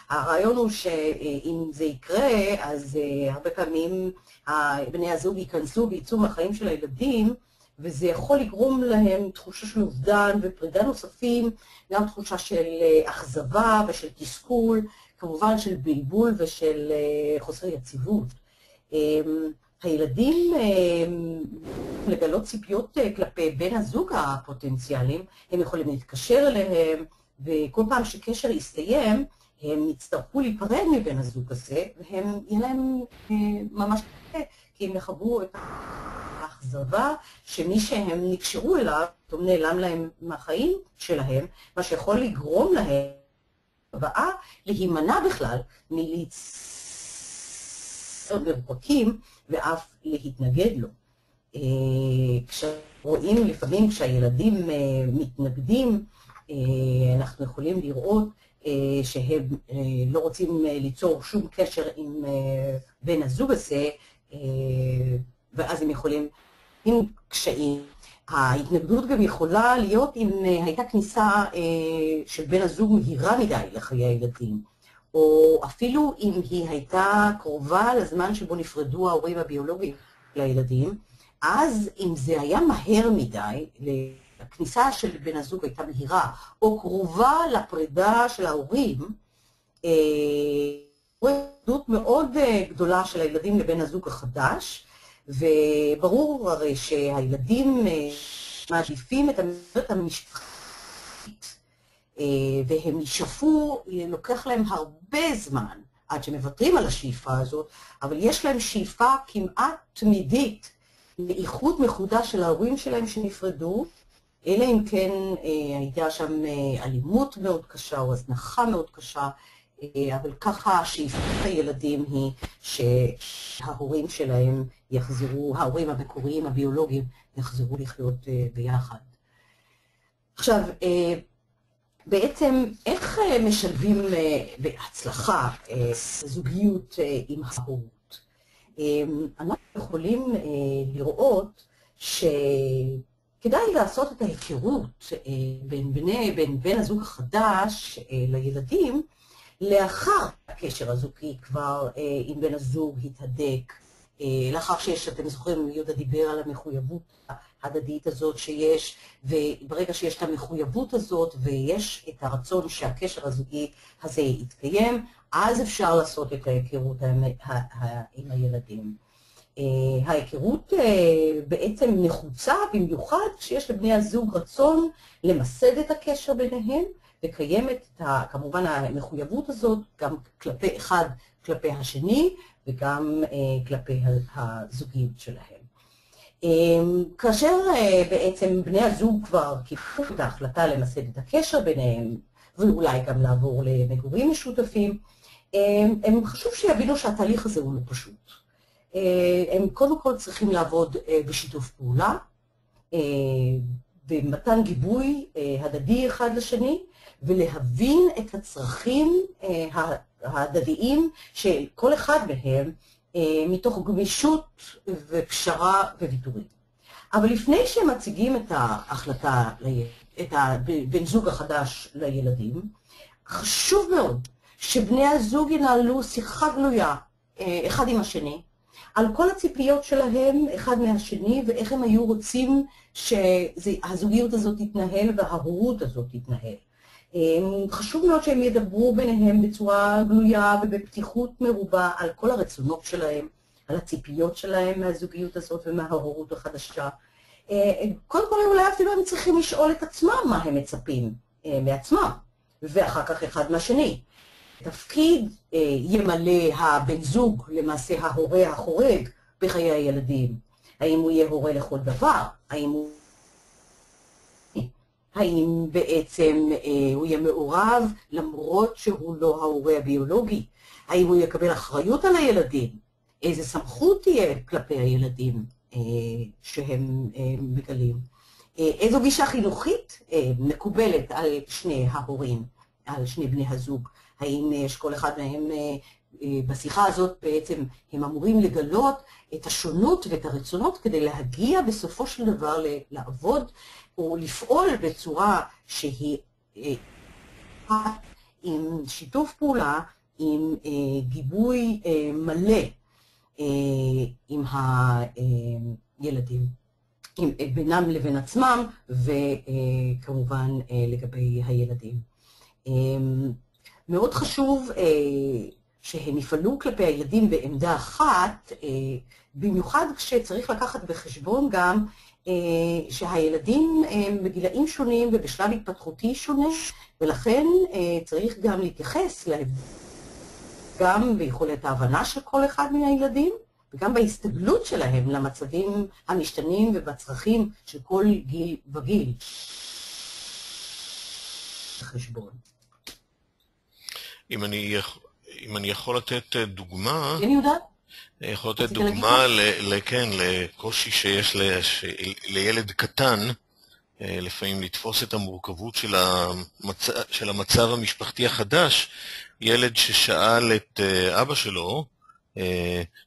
הרעיון הוא שאם זה יקרה, אז הרבה פעמים בני הזוג ייכנסו ויצאו מהחיים של הילדים, וזה יכול לגרום להם תחושה של אובדן ופרידה נוספים, גם תחושה של אכזבה ושל תסכול, כמובן של בלבול ושל חוסר יציבות. הילדים לגלות ציפיות כלפי בן הזוג הפוטנציאליים, הם יכולים להתקשר אליהם, וכל פעם שקשר יסתיים, הם יצטרכו להיפרד מבן הזוג הזה, והם יהיה להם ממש קשה, כי הם יחוו את האכזבה שמי שהם נקשרו אליו, פתאום נעלם להם מהחיים שלהם, מה שיכול לגרום להם הבאה להימנע בכלל מליצור מרוחקים ואף להתנגד לו. כשרואים לפעמים כשהילדים מתנגדים, אנחנו יכולים לראות שהם לא רוצים ליצור שום קשר עם בן הזוג הזה, ואז הם יכולים עם קשיים. ההתנגדות גם יכולה להיות אם הייתה כניסה של בן הזוג מהירה מדי לחיי הילדים, או אפילו אם היא הייתה קרובה לזמן שבו נפרדו ההורים הביולוגיים לילדים, אז אם זה היה מהר מדי, הכניסה של בן הזוג הייתה מהירה, או קרובה לפרידה של ההורים, התנגדות מאוד גדולה של הילדים לבן הזוג החדש, וברור הרי שהילדים מעדיפים את המסגרת המשפחתית, והם ישאפו, לוקח להם הרבה זמן עד שמוותרים על השאיפה הזאת, אבל יש להם שאיפה כמעט תמידית לאיחוד מחודש של ההורים שלהם שנפרדו, אלא אם כן הייתה שם אלימות מאוד קשה או הזנחה מאוד קשה, אבל ככה שאיפת הילדים היא שההורים שלהם יחזרו, ההורים המקוריים, הביולוגיים, יחזרו לחיות ביחד. עכשיו, בעצם איך משלבים בהצלחה זוגיות עם ההורות? אנחנו יכולים לראות שכדאי לעשות את ההיכרות בין בן הזוג החדש לילדים, לאחר הקשר הזוגי כבר עם בן הזוג התהדק, לאחר אתם זוכרים, יהודה דיבר על המחויבות ההדדית הזאת שיש, וברגע שיש את המחויבות הזאת ויש את הרצון שהקשר הזוגי הזה יתקיים, אז אפשר לעשות את ההיכרות עם הילדים. ההיכרות בעצם נחוצה במיוחד כשיש לבני הזוג רצון למסד את הקשר ביניהם, וקיימת כמובן המחויבות הזאת גם כלפי אחד כלפי השני, וגם כלפי הזוגיות שלהם. כאשר בעצם בני הזוג כבר קיבלו את ההחלטה למסד את הקשר ביניהם, ואולי גם לעבור למגורים משותפים. הם חשוב שיבינו שהתהליך הזה הוא לא פשוט. הם קודם כל צריכים לעבוד בשיתוף פעולה, במתן גיבוי הדדי אחד לשני, ולהבין את הצרכים ההדדיים של כל אחד מהם, מתוך גמישות ופשרה וויתורים. אבל לפני שהם מציגים את ההחלטה, את הבן זוג החדש לילדים, חשוב מאוד שבני הזוג ינהלו שיחה גלויה אחד עם השני, על כל הציפיות שלהם אחד מהשני, ואיך הם היו רוצים שהזוגיות הזאת תתנהל וההורות הזאת תתנהל. חשוב מאוד שהם ידברו ביניהם בצורה גלויה ובפתיחות מרובה על כל הרצונות שלהם, על הציפיות שלהם מהזוגיות הזאת ומההורות החדשה. קודם כל אולי אפילו הם צריכים לשאול את עצמם מה הם מצפים מעצמם, ואחר כך אחד מהשני. תפקיד ימלא הבן זוג, למעשה ההורה החורג בחיי הילדים. האם הוא יהיה הורה לכל דבר? האם בעצם הוא יהיה מעורב למרות שהוא לא ההורה הביולוגי? האם הוא יקבל אחריות על הילדים? איזה סמכות תהיה כלפי הילדים שהם מגלים? איזו גישה חינוכית מקובלת על שני ההורים, על שני בני הזוג? האם יש כל אחד מהם בשיחה הזאת בעצם הם אמורים לגלות את השונות ואת הרצונות כדי להגיע בסופו של דבר לעבוד או לפעול בצורה שהיא עם שיתוף פעולה, עם גיבוי מלא עם הילדים, בינם לבין עצמם וכמובן לגבי הילדים. מאוד חשוב שהם יפעלו כלפי הילדים בעמדה אחת, במיוחד כשצריך לקחת בחשבון גם שהילדים בגילאים שונים ובשלב התפתחותי שונה, ולכן צריך גם להתייחס גם ביכולת ההבנה של כל אחד מהילדים, וגם בהסתגלות שלהם למצבים המשתנים ובצרכים של כל גיל וגיל. חשבון.
אם אני יכול לתת דוגמה,
כן, יהודה?
יכול לתת דוגמה לקושי שיש לילד קטן, לפעמים לתפוס את המורכבות של המצב המשפחתי החדש. ילד ששאל את אבא שלו,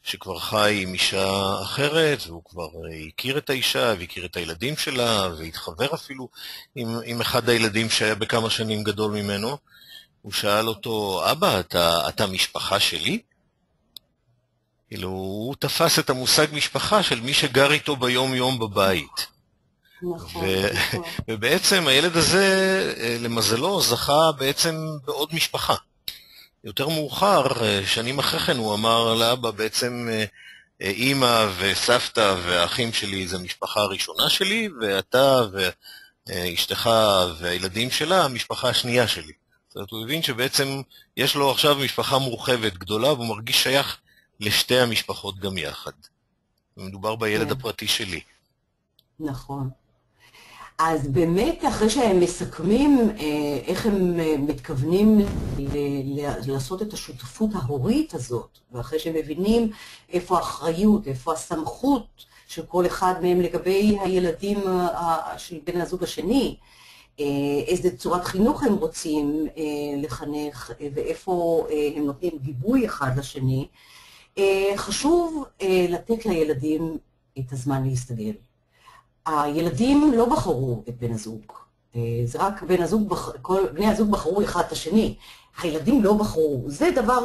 שכבר חי עם אישה אחרת, והוא כבר הכיר את האישה והכיר את הילדים שלה, והתחבר אפילו עם אחד הילדים שהיה בכמה שנים גדול ממנו. הוא שאל אותו, אבא, אתה משפחה שלי? כאילו, הוא תפס את המושג משפחה של מי שגר איתו ביום יום בבית.
נכון.
ובעצם הילד הזה, למזלו, זכה בעצם בעוד משפחה. יותר מאוחר, שנים אחרי כן, הוא אמר לאבא, בעצם אמא וסבתא והאחים שלי זה המשפחה הראשונה שלי, ואתה ואשתך והילדים שלה, המשפחה השנייה שלי. זאת אומרת, הוא הבין שבעצם יש לו עכשיו משפחה מורחבת גדולה, והוא מרגיש שייך לשתי המשפחות גם יחד. מדובר בילד הפרטי שלי.
נכון. אז באמת, אחרי שהם מסכמים איך הם מתכוונים לעשות את השותפות ההורית הזאת, ואחרי שהם מבינים איפה האחריות, איפה הסמכות של כל אחד מהם לגבי הילדים של בן הזוג השני, איזה צורת חינוך הם רוצים לחנך, ואיפה הם נותנים גיבוי אחד לשני, חשוב לתת לילדים את הזמן להסתגל. הילדים לא בחרו את בן הזוג, זה רק בני הזוג בחרו אחד את השני. הילדים לא בחרו, זה דבר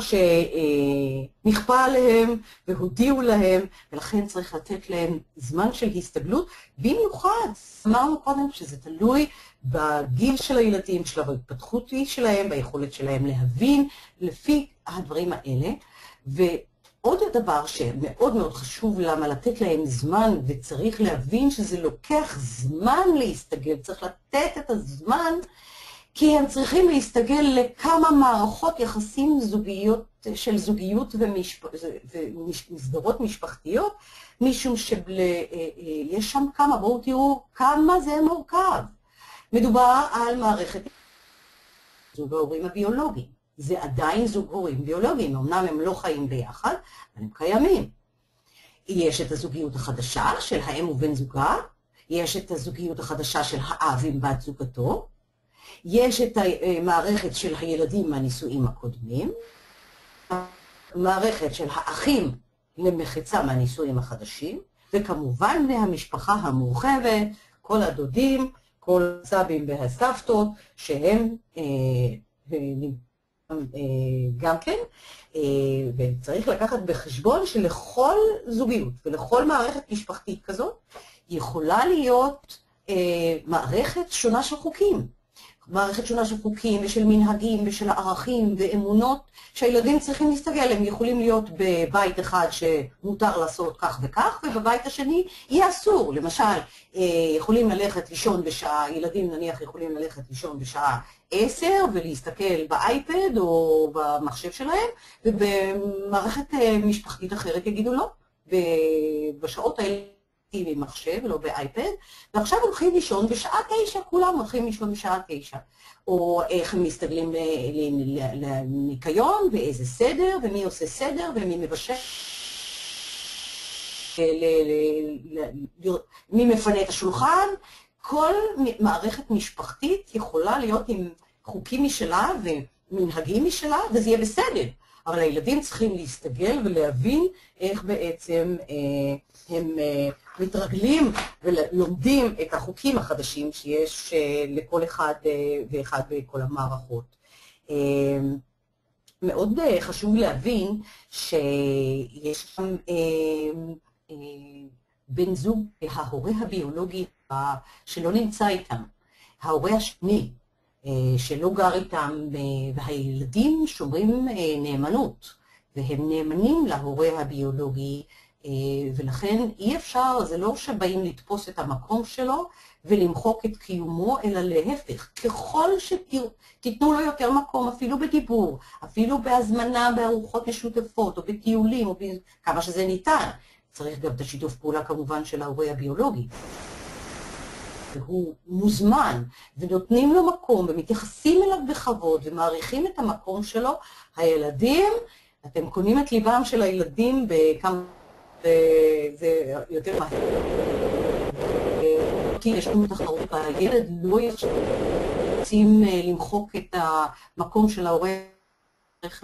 שנכפה עליהם והודיעו להם, ולכן צריך לתת להם זמן של הסתגלות, במיוחד, אמרנו קודם שזה תלוי בגיל של הילדים, שלב ההתפתחותי שלהם, ביכולת שלהם להבין לפי הדברים האלה. ועוד דבר שמאוד מאוד חשוב למה לתת להם זמן, וצריך להבין שזה לוקח זמן להסתגל, צריך לתת את הזמן, כי הם צריכים להסתגל לכמה מערכות יחסים של זוגיות ומסגרות משפחתיות, משום שיש שם כמה, בואו תראו כמה זה מורכב. מדובר על מערכת זוג ההורים הביולוגיים. זה עדיין זוג הורים ביולוגיים, אמנם הם לא חיים ביחד, אבל הם קיימים. יש את הזוגיות החדשה של האם ובן זוגה, יש את הזוגיות החדשה של האב עם בת זוגתו, יש את המערכת של הילדים מהנישואים הקודמים, מערכת של האחים למחצה מהנישואים החדשים, וכמובן מהמשפחה המורחבת, כל הדודים, כל הסבים והסבתות, שהם גם כן, וצריך לקחת בחשבון שלכל זוגיות ולכל מערכת משפחתית כזאת, יכולה להיות מערכת שונה של חוקים. מערכת שונה של חוקים ושל מנהגים ושל ערכים ואמונות שהילדים צריכים להסתגל. הם יכולים להיות בבית אחד שמותר לעשות כך וכך, ובבית השני יהיה אסור. למשל, יכולים ללכת לישון בשעה, ילדים נניח יכולים ללכת לישון בשעה 10 ולהסתכל באייפד או במחשב שלהם, ובמערכת משפחתית אחרת יגידו לא. בשעות האלה עם מחשב, לא באייפד, ועכשיו הולכים לישון בשעה 9, כולם הולכים לישון בשעה 9. או איך הם מסתגלים לניקיון, ואיזה סדר, ומי עושה סדר, ומי מבשל, מי מפנה את השולחן. כל מערכת משפחתית יכולה להיות עם חוקים משלה ומנהגים משלה, וזה יהיה בסדר. אבל הילדים צריכים להסתגל ולהבין איך בעצם הם מתרגלים ולומדים את החוקים החדשים שיש לכל אחד ואחד בכל המערכות. מאוד חשוב להבין שיש שם בן זוג, ההורה הביולוגי שלא נמצא איתם, ההורה השני שלא גר איתם, והילדים שומרים נאמנות, והם נאמנים להורה הביולוגי, ולכן אי אפשר, זה לא שבאים לתפוס את המקום שלו ולמחוק את קיומו, אלא להפך, ככל שתיתנו לו יותר מקום, אפילו בדיבור, אפילו בהזמנה בארוחות משותפות, או בטיולים, או כמה שזה ניתן, צריך גם את השיתוף פעולה כמובן של ההורה הביולוגי. והוא מוזמן, ונותנים לו מקום, ומתייחסים אליו בכבוד, ומעריכים את המקום שלו, הילדים, אתם קונים את ליבם של הילדים בכמה, זה יותר מהר. כי יש לנו תחרות, הילד לא רוצים למחוק את המקום של ההורה, צריך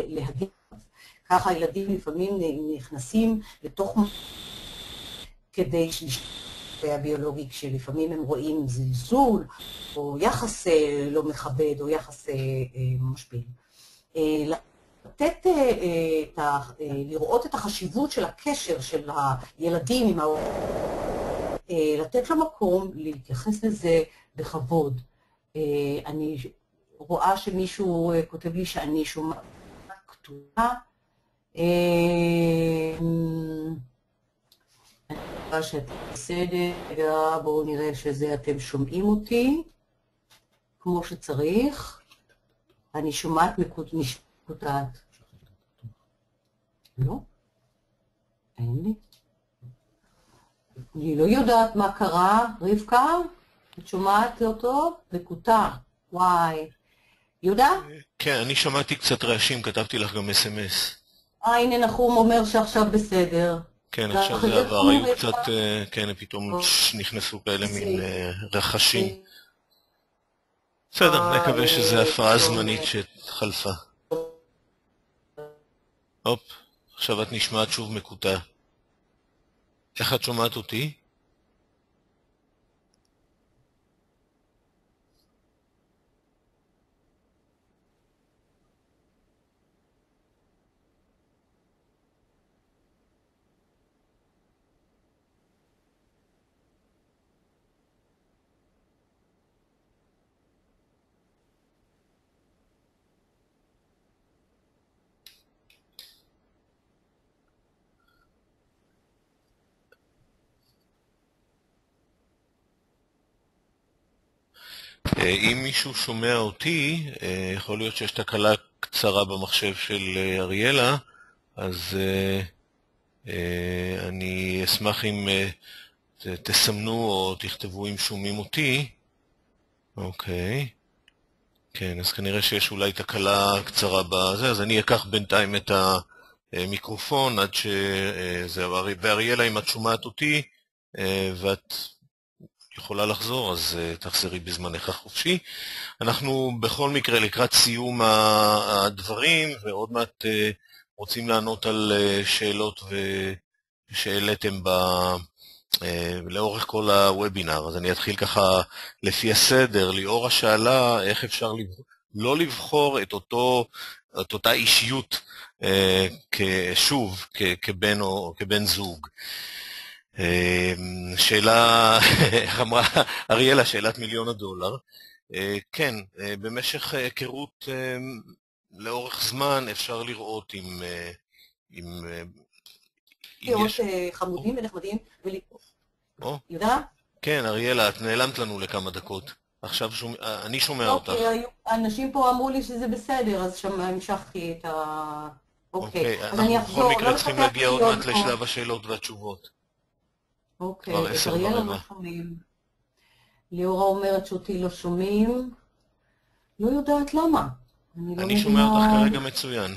להגיד. ככה הילדים לפעמים נכנסים לתוך כדי הביולוגי, כשלפעמים הם רואים זלזול, או יחס לא מכבד, או יחס משפיל. לראות את החשיבות של הקשר של הילדים עם ההורים, לתת לו מקום, להתייחס לזה בכבוד. אני רואה שמישהו כותב לי שאני שומעת כתובה, שאתם בסדר, בואו נראה שזה אתם שומעים אותי כמו שצריך. אני שומעת מקוטעת. לא? אין לי. אני לא יודעת מה קרה, רבקה? את שומעת לא טוב? מקוטע. וואי. יהודה?
כן, אני שמעתי קצת רעשים, כתבתי לך גם אס-אם-אס.
הנה נחום אומר שעכשיו בסדר.
כן, עכשיו זה עבר, היו קצת, כן, פתאום נכנסו כאלה מין רחשים. בסדר, נקווה שזו הפרעה זמנית שחלפה. הופ, עכשיו את נשמעת שוב מקוטע. איך את שומעת אותי? אם מישהו שומע אותי, יכול להיות שיש תקלה קצרה במחשב של אריאלה, אז אני אשמח אם תסמנו או תכתבו אם שומעים אותי. אוקיי. כן, אז כנראה שיש אולי תקלה קצרה בזה, אז אני אקח בינתיים את המיקרופון עד שזה, ואריאלה, אם את שומעת אותי ואת יכולה לחזור, אז תחזרי בזמנך חופשי. אנחנו בכל מקרה לקראת סיום הדברים, ועוד מעט רוצים לענות על שאלות שהעליתם לאורך כל הוובינר. אז אני אתחיל ככה לפי הסדר. ליאורה שאלה איך אפשר לא לבחור את אותה אישיות שוב כבן זוג. שאלה, איך אמרה אריאלה, שאלת $1,000,000. כן, במשך היכרות לאורך זמן אפשר לראות אם
לראות חמודים ונחמדים יהודה?
כן, אריאלה, את נעלמת לנו לכמה דקות. עכשיו אני שומע אותך.
אנשים פה אמרו לי שזה בסדר, אז שם המשכתי את ה...
אוקיי, אנחנו בכל מקרה צריכים להגיע עוד מעט לשלב השאלות והתשובות.
אוקיי, את אריאלה לא שומעים. ליאורה אומרת שאותי לא שומעים. לא יודעת למה.
אני שומע אותך כרגע מצוין.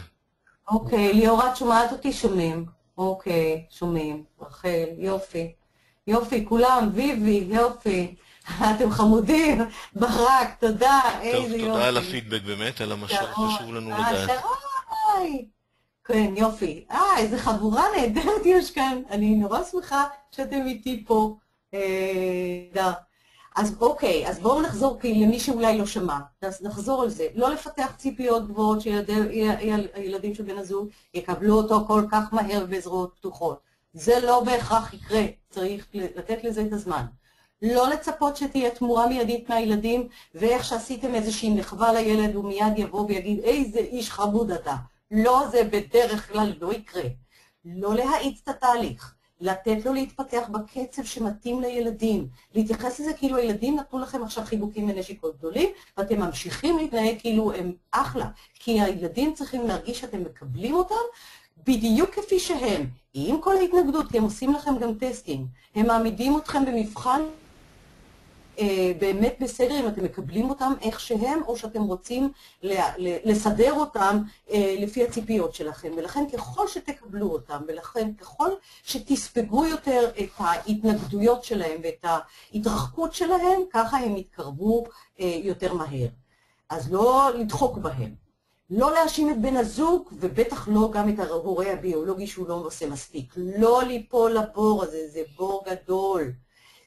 אוקיי, ליאורה, את שומעת אותי? שומעים. אוקיי, שומעים. רחל, יופי. יופי, כולם, ויבי, יופי. אתם חמודים. ברק, תודה. איזה יופי.
תודה על הפידבק באמת, על המשל חשוב לנו לדעת.
שרוי. כן, יופי. איזה חבורה נהדרת יש כאן. אני נורא שמחה שאתם איתי פה. אז אוקיי, אז בואו נחזור למי שאולי לא שמע. נחזור על זה. לא לפתח ציפיות גבוהות שהילדים של בן הזוג יקבלו אותו כל כך מהר בזרועות פתוחות. זה לא בהכרח יקרה. צריך לתת לזה את הזמן. לא לצפות שתהיה תמורה מיידית מהילדים, ואיך שעשיתם איזושהי מחווה לילד, הוא מיד יבוא ויגיד, איזה איש חמוד אתה. לא, זה בדרך כלל לא יקרה. לא להאיץ את התהליך. לתת לו להתפתח בקצב שמתאים לילדים. להתייחס לזה כאילו הילדים נתנו לכם עכשיו חיבוקים ונשיקות גדולים, ואתם ממשיכים להתנהג כאילו הם אחלה. כי הילדים צריכים להרגיש שאתם מקבלים אותם בדיוק כפי שהם. עם כל ההתנגדות, כי הם עושים לכם גם טסטים. הם מעמידים אתכם במבחן באמת בסדר אם אתם מקבלים אותם איך שהם, או שאתם רוצים לסדר אותם לפי הציפיות שלכם. ולכן ככל שתקבלו אותם, ולכן ככל שתספגו יותר את ההתנגדויות שלהם ואת ההתרחקות שלהם, ככה הם יתקרבו יותר מהר. אז לא לדחוק בהם. לא להאשים את בן הזוג, ובטח לא גם את ההורה הביולוגי שהוא לא עושה מספיק. לא ליפול לבור הזה, זה בור גדול.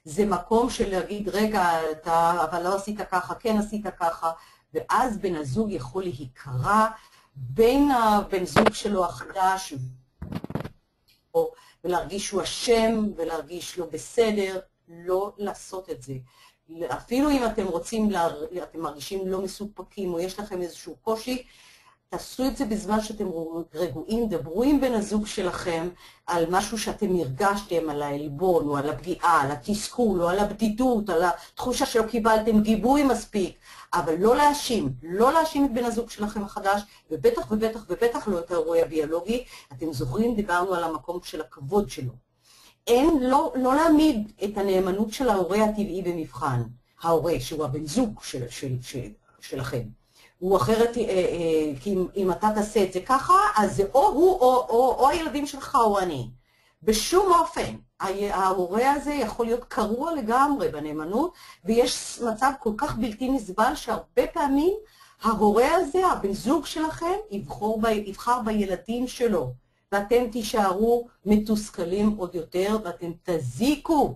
זה מקום של להגיד, רגע, אבל לא עשית ככה, כן עשית ככה, ואז בן הזוג יכול להיקרא בין הבן זוג שלו החדש, ולהרגיש שהוא אשם, ולהרגיש לו בסדר, לא לעשות את זה. אפילו אם אתם רוצים, אתם מרגישים לא מסופקים, או יש לכם איזשהו קושי, תעשו את זה בזמן שאתם רגועים, דברו עם בן הזוג שלכם על משהו שאתם הרגשתם, על העלבון, או על הפגיעה, על התסכול, או על הבדידות, על התחושה שלא קיבלתם גיבוי מספיק, אבל לא להאשים, לא להאשים את בן הזוג שלכם החדש, ובטח ובטח ובטח לא את ההורה הביולוגי. אתם זוכרים, דיברנו על המקום של הכבוד שלו. לא להעמיד את הנאמנות של ההורה הטבעי במבחן, ההורה שהוא הבן זוג שלכם. הוא אחרת, כי אם אתה תעשה את זה ככה, אז זה או הוא או הילדים שלך או אני. בשום אופן, ההורה הזה יכול להיות קרוע לגמרי בנאמנות, ויש מצב כל כך בלתי נסבל שהרבה פעמים ההורה הזה, הבן זוג שלכם, יבחר בילדים שלו, ואתם תישארו מתוסכלים עוד יותר, ואתם תזיקו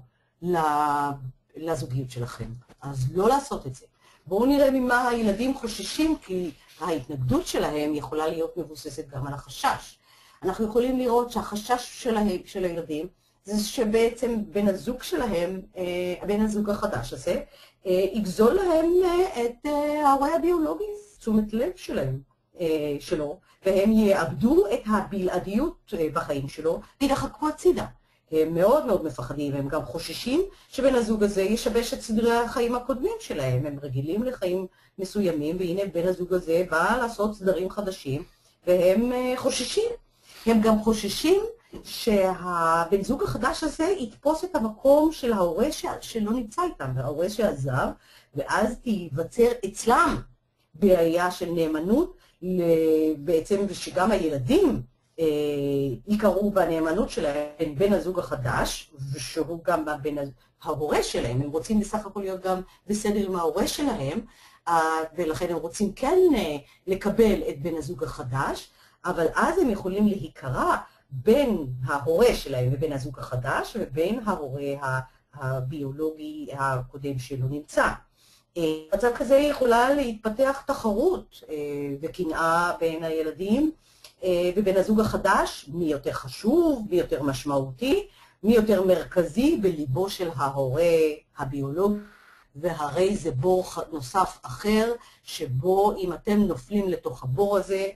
לזוגיות שלכם. אז לא לעשות את זה. בואו נראה ממה הילדים חוששים, כי ההתנגדות שלהם יכולה להיות מבוססת גם על החשש. אנחנו יכולים לראות שהחשש של הילדים זה שבעצם בן הזוג שלהם, בן הזוג החדש הזה, יגזול להם את ההורה הביולוגי, תשומת לב שלו, והם יאבדו את הבלעדיות בחיים שלו, וידחקו הצידה. הם מאוד מאוד מפחדים, הם גם חוששים שבן הזוג הזה ישבש את סדרי החיים הקודמים שלהם. הם רגילים לחיים מסוימים, והנה בן הזוג הזה בא לעשות סדרים חדשים, והם חוששים. הם גם חוששים שהבן זוג החדש הזה יתפוס את המקום של ההורה שלא נמצא איתם, ההורה שעזב, ואז תיווצר אצלם בעיה של נאמנות, בעצם שגם הילדים יקראו בנאמנות שלהם בן הזוג החדש, ושהוא גם ההורה שלהם. הם רוצים בסך הכל להיות גם בסדר עם ההורה שלהם, ולכן הם רוצים כן לקבל את בן הזוג החדש, אבל אז הם יכולים להיקרא בין ההורה שלהם ובין הזוג החדש, ובין ההורה הביולוגי הקודם שלו נמצא. במצב כזה יכולה להתפתח תחרות וקנאה בין הילדים ובין הזוג החדש, מי יותר חשוב, מי יותר משמעותי, מי יותר מרכזי בליבו של ההורה הביולוגי, והרי זה בור נוסף אחר, שבו אם אתם נופלים לתוך הבור הזה,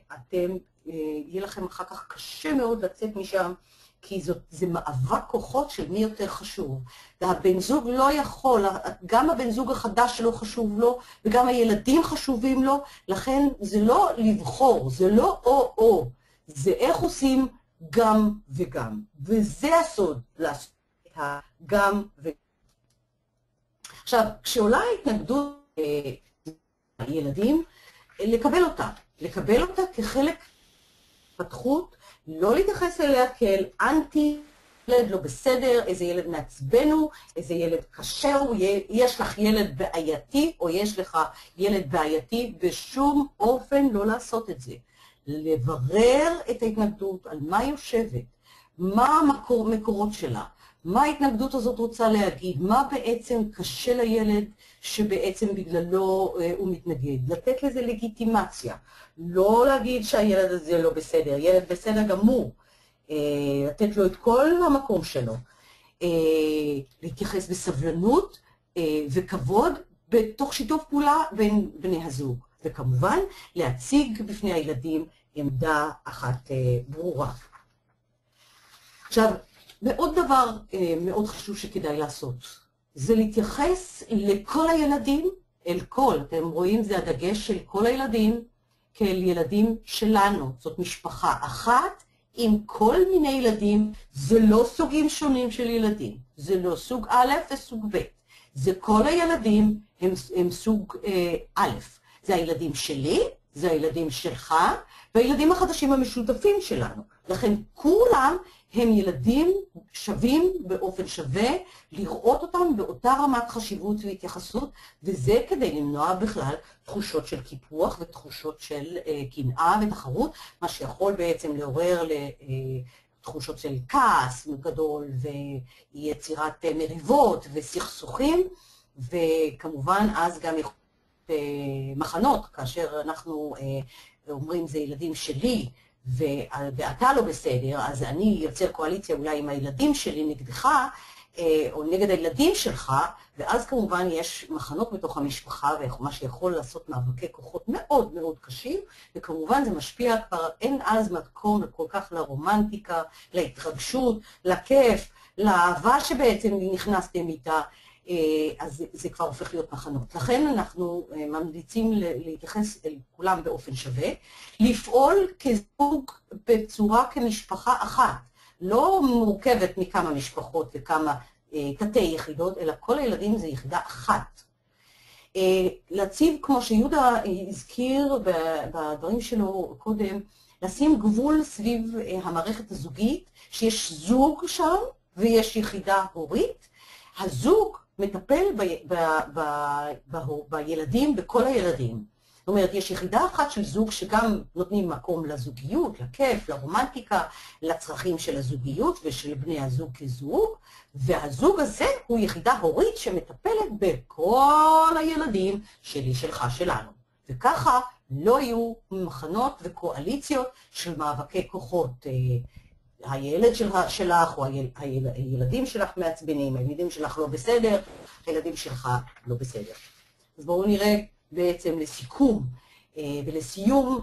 יהיה לכם אחר כך קשה מאוד לצאת משם, כי זה מאבק כוחות של מי יותר חשוב. והבן זוג לא יכול, גם הבן זוג החדש שלו חשוב לו, וגם הילדים חשובים לו, לכן זה לא לבחור, זה לא או-או, זה איך עושים גם וגם. וזה הסוד, לעשות את הגם וגם. עכשיו, כשעולה ההתנגדות לילדים, לקבל אותה כחלק התפתחות, לא להתייחס אליה כאל אנטי, ילד לא בסדר, איזה ילד מעצבנו, איזה ילד קשה הוא, יש לך ילד בעייתי או יש לך ילד בעייתי, בשום אופן לא לעשות את זה. לברר את ההתנגדות, על מה היא יושבת, מה המקורות שלה, מה ההתנגדות הזאת רוצה להגיד, מה בעצם קשה לילד שבעצם בגללו הוא מתנגד, לתת לזה לגיטימציה, לא להגיד שהילד הזה לא בסדר, ילד בסדר גמור, לתת לו את כל המקום שלו, להתייחס בסבלנות וכבוד בתוך שיתוף פעולה בין בני הזוג, וכמובן להציג בפני הילדים עמדה אחת ברורה. עכשיו, ועוד דבר מאוד חשוב שכדאי לעשות, זה להתייחס לכל הילדים, אתם רואים זה הדגש של כל הילדים, כאל ילדים שלנו, זאת משפחה אחת עם כל מיני ילדים, זה לא סוגים שונים של ילדים, זה לא סוג א' וסוג ב', זה כל הילדים הם סוג א', זה הילדים שלי, זה הילדים שלך, והילדים החדשים המשותפים שלנו, לכן כולם הם ילדים שווים באופן שווה, לראות אותם באותה רמת חשיבות והתייחסות, וזה כדי למנוע בכלל תחושות של קיפוח ותחושות של קנאה ותחרות, מה שיכול בעצם לעורר לתחושות של כעס גדול ויצירת מריבות וסכסוכים, וכמובן אז גם מחנות, כאשר אנחנו אומרים זה ילדים שלי, ואתה לא בסדר, אז אני יוצר קואליציה אולי עם הילדים שלי נגדך, או נגד הילדים שלך, ואז כמובן יש מחנות בתוך המשפחה, ומה שיכול לעשות מאבקי כוחות מאוד מאוד קשים, וכמובן זה משפיע כבר, אין אז מקום כל כך לרומנטיקה, להתרגשות, לכיף, לאהבה שבעצם נכנסתם איתה, אז זה כבר הופך להיות מחנות. לכן אנחנו ממליצים להתייחס אל כולם באופן שווה, לפעול כזוג בצורה כמשפחה אחת, לא מורכבת מכמה משפחות וכמה תתי יחידות, אלא כל הילדים זה יחידה אחת. להציב, כמו שיהודה הזכיר בדברים שלו קודם, לשים גבול סביב המערכת הזוגית, שיש זוג שם ויש יחידה הורית, הזוג מטפל בילדים, בכל הילדים. זאת אומרת, יש יחידה אחת של זוג שגם נותנים מקום לזוגיות, לכיף, לרומנטיקה, לצרכים של הזוגיות ושל בני הזוג כזוג, והזוג הזה הוא יחידה הורית שמטפלת בכל הילדים שלי, שלך, שלנו. וככה לא יהיו מחנות וקואליציות של מאבקי כוחות, הילד שלך או הילדים שלך מעצבנים, הילדים שלך לא בסדר, הילדים שלך לא בסדר. אז בואו נראה בעצם לסיכום ולסיום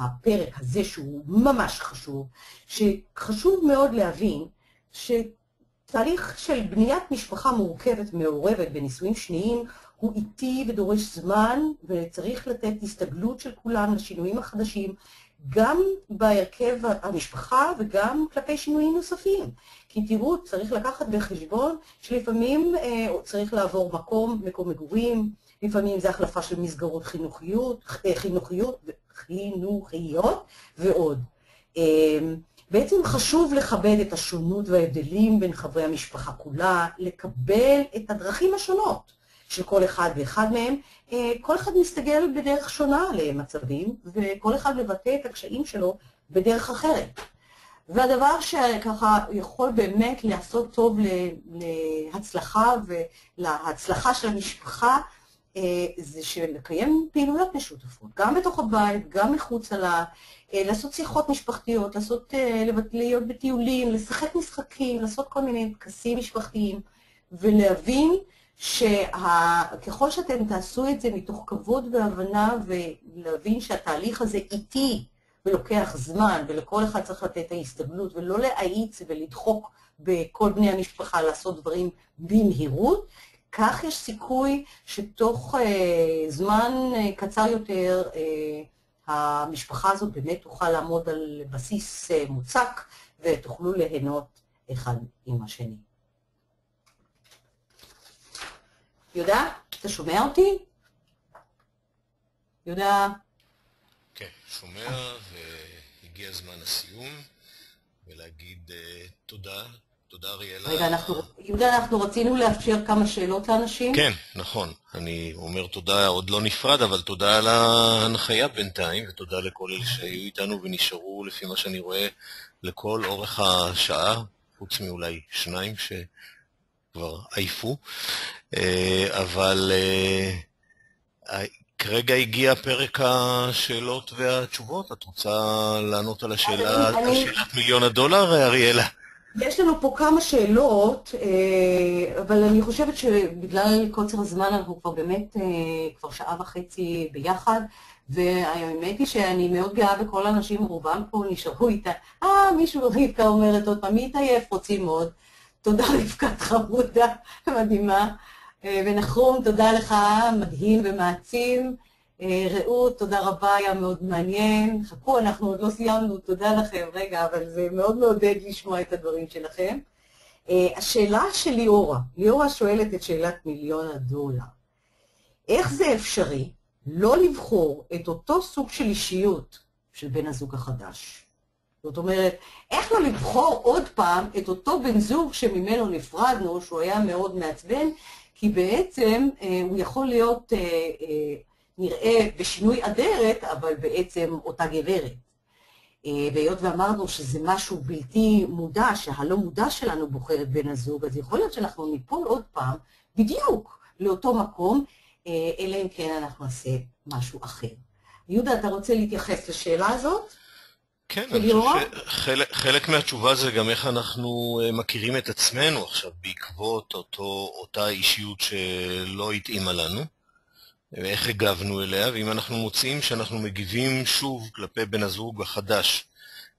הפרק הזה שהוא ממש חשוב, שחשוב מאוד להבין שתהליך של בניית משפחה מורכבת מעורבת בנישואים שניים הוא איטי ודורש זמן, וצריך לתת הסתגלות של כולם לשינויים החדשים, גם בהרכב המשפחה וגם כלפי שינויים נוספים. כי תראו, צריך לקחת בחשבון שלפעמים צריך לעבור מקום מגורים, לפעמים זה החלפה של מסגרות חינוכיות ועוד. בעצם חשוב לכבד את השונות וההבדלים בין חברי המשפחה כולה, לקבל את הדרכים השונות של כל אחד ואחד מהם. כל אחד מסתגל בדרך שונה למצבים, וכל אחד מבטא את הקשיים שלו בדרך אחרת. והדבר שככה יכול באמת לעשות טוב להצלחה ולהצלחה של המשפחה, זה לקיים פעילויות משותפות, גם בתוך הבית, גם מחוץ לה, לעשות שיחות משפחתיות, להיות בטיולים, לשחק משחקים, לעשות כל מיני טקסים משפחתיים, ולהבין שככל שאתם תעשו את זה מתוך כבוד והבנה, ולהבין שהתהליך הזה איטי ולוקח זמן, ולכל אחד צריך לתת את ההסתגלות, ולא להאיץ ולדחוק בכל בני המשפחה לעשות דברים במהירות, כך יש סיכוי שתוך זמן קצר יותר המשפחה הזאת באמת תוכל לעמוד על בסיס מוצק, ותוכלו ליהנות אחד עם השני. יהודה, אתה שומע אותי? יהודה?
כן, שומע, והגיע זמן הסיום, ולהגיד תודה. תודה אריאלה.
רגע, יהודה, אנחנו רצינו לאפשר כמה שאלות לאנשים.
כן, נכון. אני אומר תודה, עוד לא נפרד, אבל תודה על ההנחיה בינתיים, ותודה לכל אלה שהיו איתנו ונשארו, לפי מה שאני רואה, לכל אורך השעה, חוץ מאולי שניים שכבר עייפו. אבל כרגע הגיע פרק השאלות והתשובות. את רוצה לענות על השאלת מיליון הדולר, אריאלה?
יש לנו פה כמה שאלות, אבל אני חושבת שבגלל קוצר הזמן אנחנו כבר באמת כבר שעה וחצי ביחד, והאמת היא שאני מאוד גאה בכל האנשים, רובם פה נשארו איתה. מישהו רבקה אומרת עוד פעם, מי התעייף? רוצים מאוד. תודה רבקת חמודה, מדהימה. ונחום, תודה לך, מדהים ומעצים. רעות, תודה רבה, היה מאוד מעניין. חכו, אנחנו עוד לא סיימנו, תודה לכם. רגע, אבל זה מאוד מעודד לשמוע את הדברים שלכם. השאלה של ליאורה שואלת את שאלת מיליון הדולר. איך זה אפשרי לא לבחור את אותו סוג של אישיות של בן הזוג החדש? זאת אומרת, איך לא לבחור עוד פעם את אותו בן זוג שממנו נפרדנו, שהוא היה מאוד מעצבן, כי בעצם הוא יכול להיות נראה בשינוי אדרת, אבל בעצם אותה גברת. והיות ואמרנו שזה משהו בלתי מודע, שהלא מודע שלנו בוחר את בן הזוג, אז יכול להיות שאנחנו ניפול עוד פעם בדיוק לאותו מקום, אלא אם כן אנחנו נעשה משהו אחר. יהודה, אתה רוצה להתייחס לשאלה הזאת?
כן, אני חושב שחלק מהתשובה זה גם איך אנחנו מכירים את עצמנו עכשיו בעקבות אותה אישיות שלא התאימה לנו, ואיך הגבנו אליה, ואם אנחנו מוצאים שאנחנו מגיבים שוב כלפי בן הזוג החדש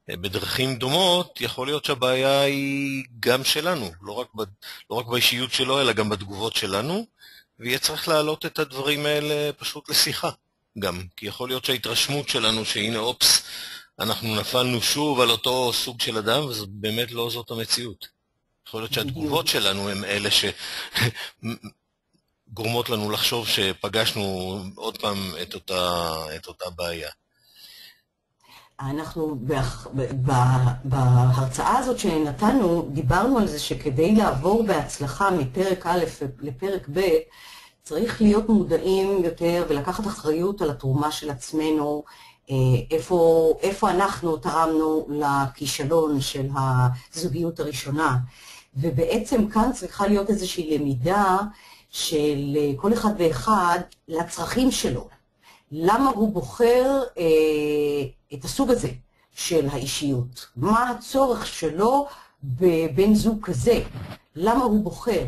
בדרכים דומות, יכול להיות שהבעיה היא גם שלנו, לא רק באישיות שלו, אלא גם בתגובות שלנו, ויהיה צריך להעלות את הדברים האלה פשוט לשיחה גם, כי יכול להיות שההתרשמות שלנו שהנה אופס, אנחנו נפלנו שוב על אותו סוג של אדם, וזאת באמת לא זאת המציאות. יכול להיות שהתגובות שלנו הם אלה שגורמות לנו לחשוב שפגשנו עוד פעם את אותה בעיה.
אנחנו בהרצאה הזאת שנתנו, דיברנו על זה שכדי לעבור בהצלחה מפרק א' לפרק ב', צריך להיות מודעים יותר ולקחת אחריות על התרומה של עצמנו, איפה אנחנו תרמנו לכישלון של הזוגיות הראשונה. ובעצם כאן צריכה להיות איזושהי למידה של כל אחד ואחד לצרכים שלו. למה הוא בוחר את הסוג הזה של האישיות? מה הצורך שלו בבן זוג כזה? למה הוא בוחר?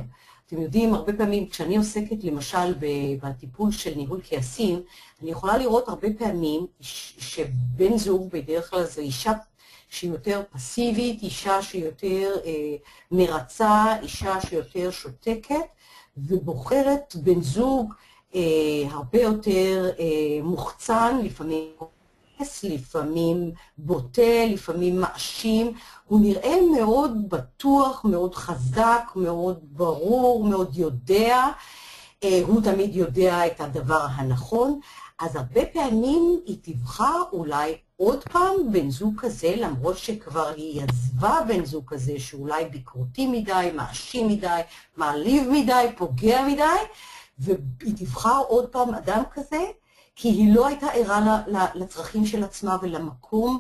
אתם יודעים, הרבה פעמים כשאני עוסקת למשל בטיפול של ניהול כעסים, אני יכולה לראות הרבה פעמים שבן זוג בדרך כלל זו אישה שהיא יותר פסיבית, אישה שיותר מרצה, אישה שיותר שותקת, ובוחרת בן זוג הרבה יותר מוחצן, לפעמים כועס, לפעמים בוטה, לפעמים מאשים. הוא נראה מאוד בטוח, מאוד חזק, מאוד ברור, מאוד יודע, הוא תמיד יודע את הדבר הנכון, אז הרבה פעמים היא תבחר אולי עוד פעם בן זוג כזה, למרות שכבר היא עזבה בן זוג כזה שאולי ביקורתי מדי, מאשים מדי, מעליב מדי, פוגע מדי, והיא תבחר עוד פעם אדם כזה, כי היא לא הייתה ערה לצרכים של עצמה ולמקום,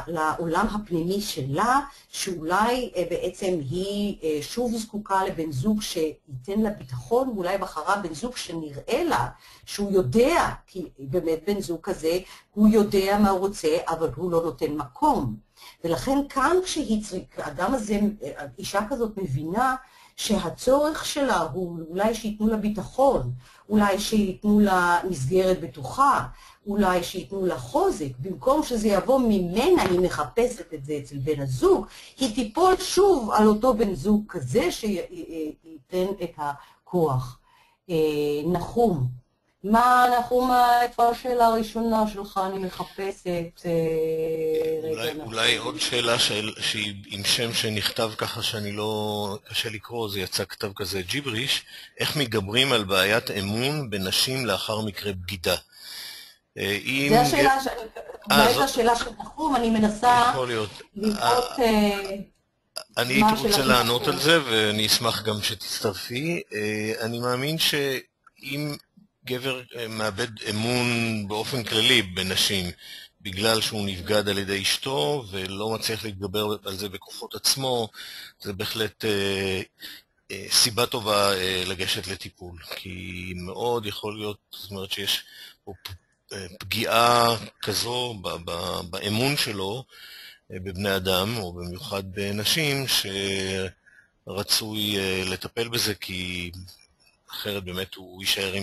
לעולם הפנימי שלה, שאולי בעצם היא שוב זקוקה לבן זוג שייתן לה ביטחון, ואולי בחרה בן זוג שנראה לה, שהוא יודע, כי באמת בן זוג כזה, הוא יודע מה הוא רוצה, אבל הוא לא נותן מקום. ולכן כאן כשהאדם הזה, אישה כזאת מבינה, שהצורך שלה הוא אולי שיתנו לה ביטחון, אולי שיתנו לה מסגרת בטוחה, אולי שיתנו לה חוזק, במקום שזה יבוא ממנה, היא מחפשת את זה אצל בן הזוג, היא תיפול שוב על אותו בן זוג כזה שייתן את הכוח. נחום, נחום, איפה השאלה הראשונה שלך? אני מחפשת.
אולי עוד שאלה שהיא עם שם שנכתב ככה שאני לא קשה לקרוא, זה יצא כתב כזה ג'יבריש, איך מתגברים על בעיית אמון בנשים לאחר מקרה בגידה?
זה השאלה, השאלה של נחום, אני מנסה לראות...
אני הייתי רוצה לענות על זה, ואני אשמח גם שתצטרפי. אני מאמין שאם גבר מאבד אמון באופן כללי בנשים, בגלל שהוא נבגד על ידי אשתו, ולא מצליח להתגבר על זה בכוחות עצמו, זה בהחלט סיבה טובה לגשת לטיפול. כי מאוד יכול להיות, זאת אומרת שיש פה פגיעה כזו באמון שלו בבני אדם, או במיוחד בנשים, שרצוי לטפל בזה, כי אחרת באמת הוא יישאר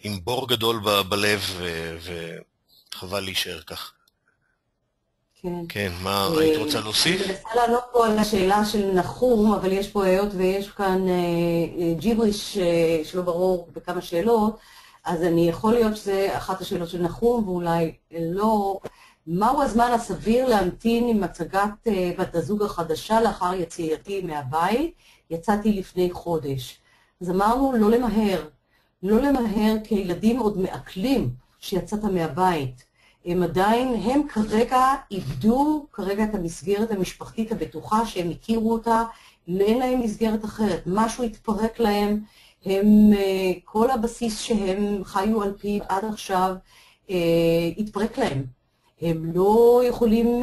עם בור גדול בלב, וחבל להישאר כך.
כן.
כן, מה היית רוצה להוסיף?
אני מנסה לענות פה על השאלה של נחום, אבל יש פה היות ויש כאן ג'יבריש שלא ברור בכמה שאלות, אז אני יכול להיות שזה אחת השאלות של נחום, ואולי לא. מהו הזמן הסביר להמתין עם הצגת בת הזוג החדשה לאחר יציאתי מהבית? יצאתי לפני חודש. אז אמרנו לא למהר. לא למהר, כי הילדים עוד מעכלים שיצאת מהבית. הם כרגע איבדו כרגע את המסגרת המשפחתית הבטוחה שהם הכירו אותה, אין להם מסגרת אחרת. משהו התפרק להם, כל הבסיס שהם חיו על פיו עד עכשיו התפרק להם. הם לא יכולים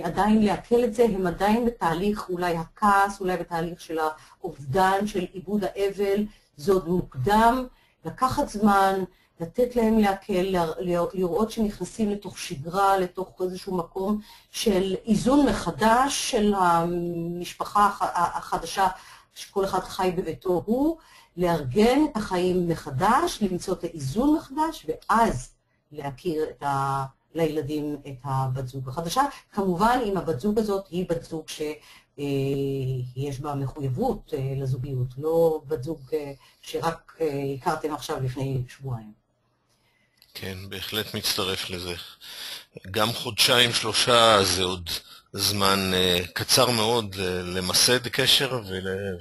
עדיין לעכל את זה, הם עדיין בתהליך אולי הכעס, אולי בתהליך של האובדן, של עיבוד האבל, זה עוד מוקדם, לקחת זמן, לתת להם לעכל, לראות שנכנסים לתוך שגרה, לתוך איזשהו מקום של איזון מחדש של המשפחה החדשה, שכל אחד חי בביתו הוא, לארגן את החיים מחדש, למצוא את האיזון מחדש, ואז להכיר לילדים את הבת זוג החדשה. כמובן, אם הבת זוג הזאת היא בת זוג שיש בה מחויבות לזוגיות, לא בת זוג שרק הכרתם עכשיו לפני שבועיים.
כן, בהחלט מצטרף לזה. גם חודשיים, 3 זה עוד זמן קצר מאוד למסד קשר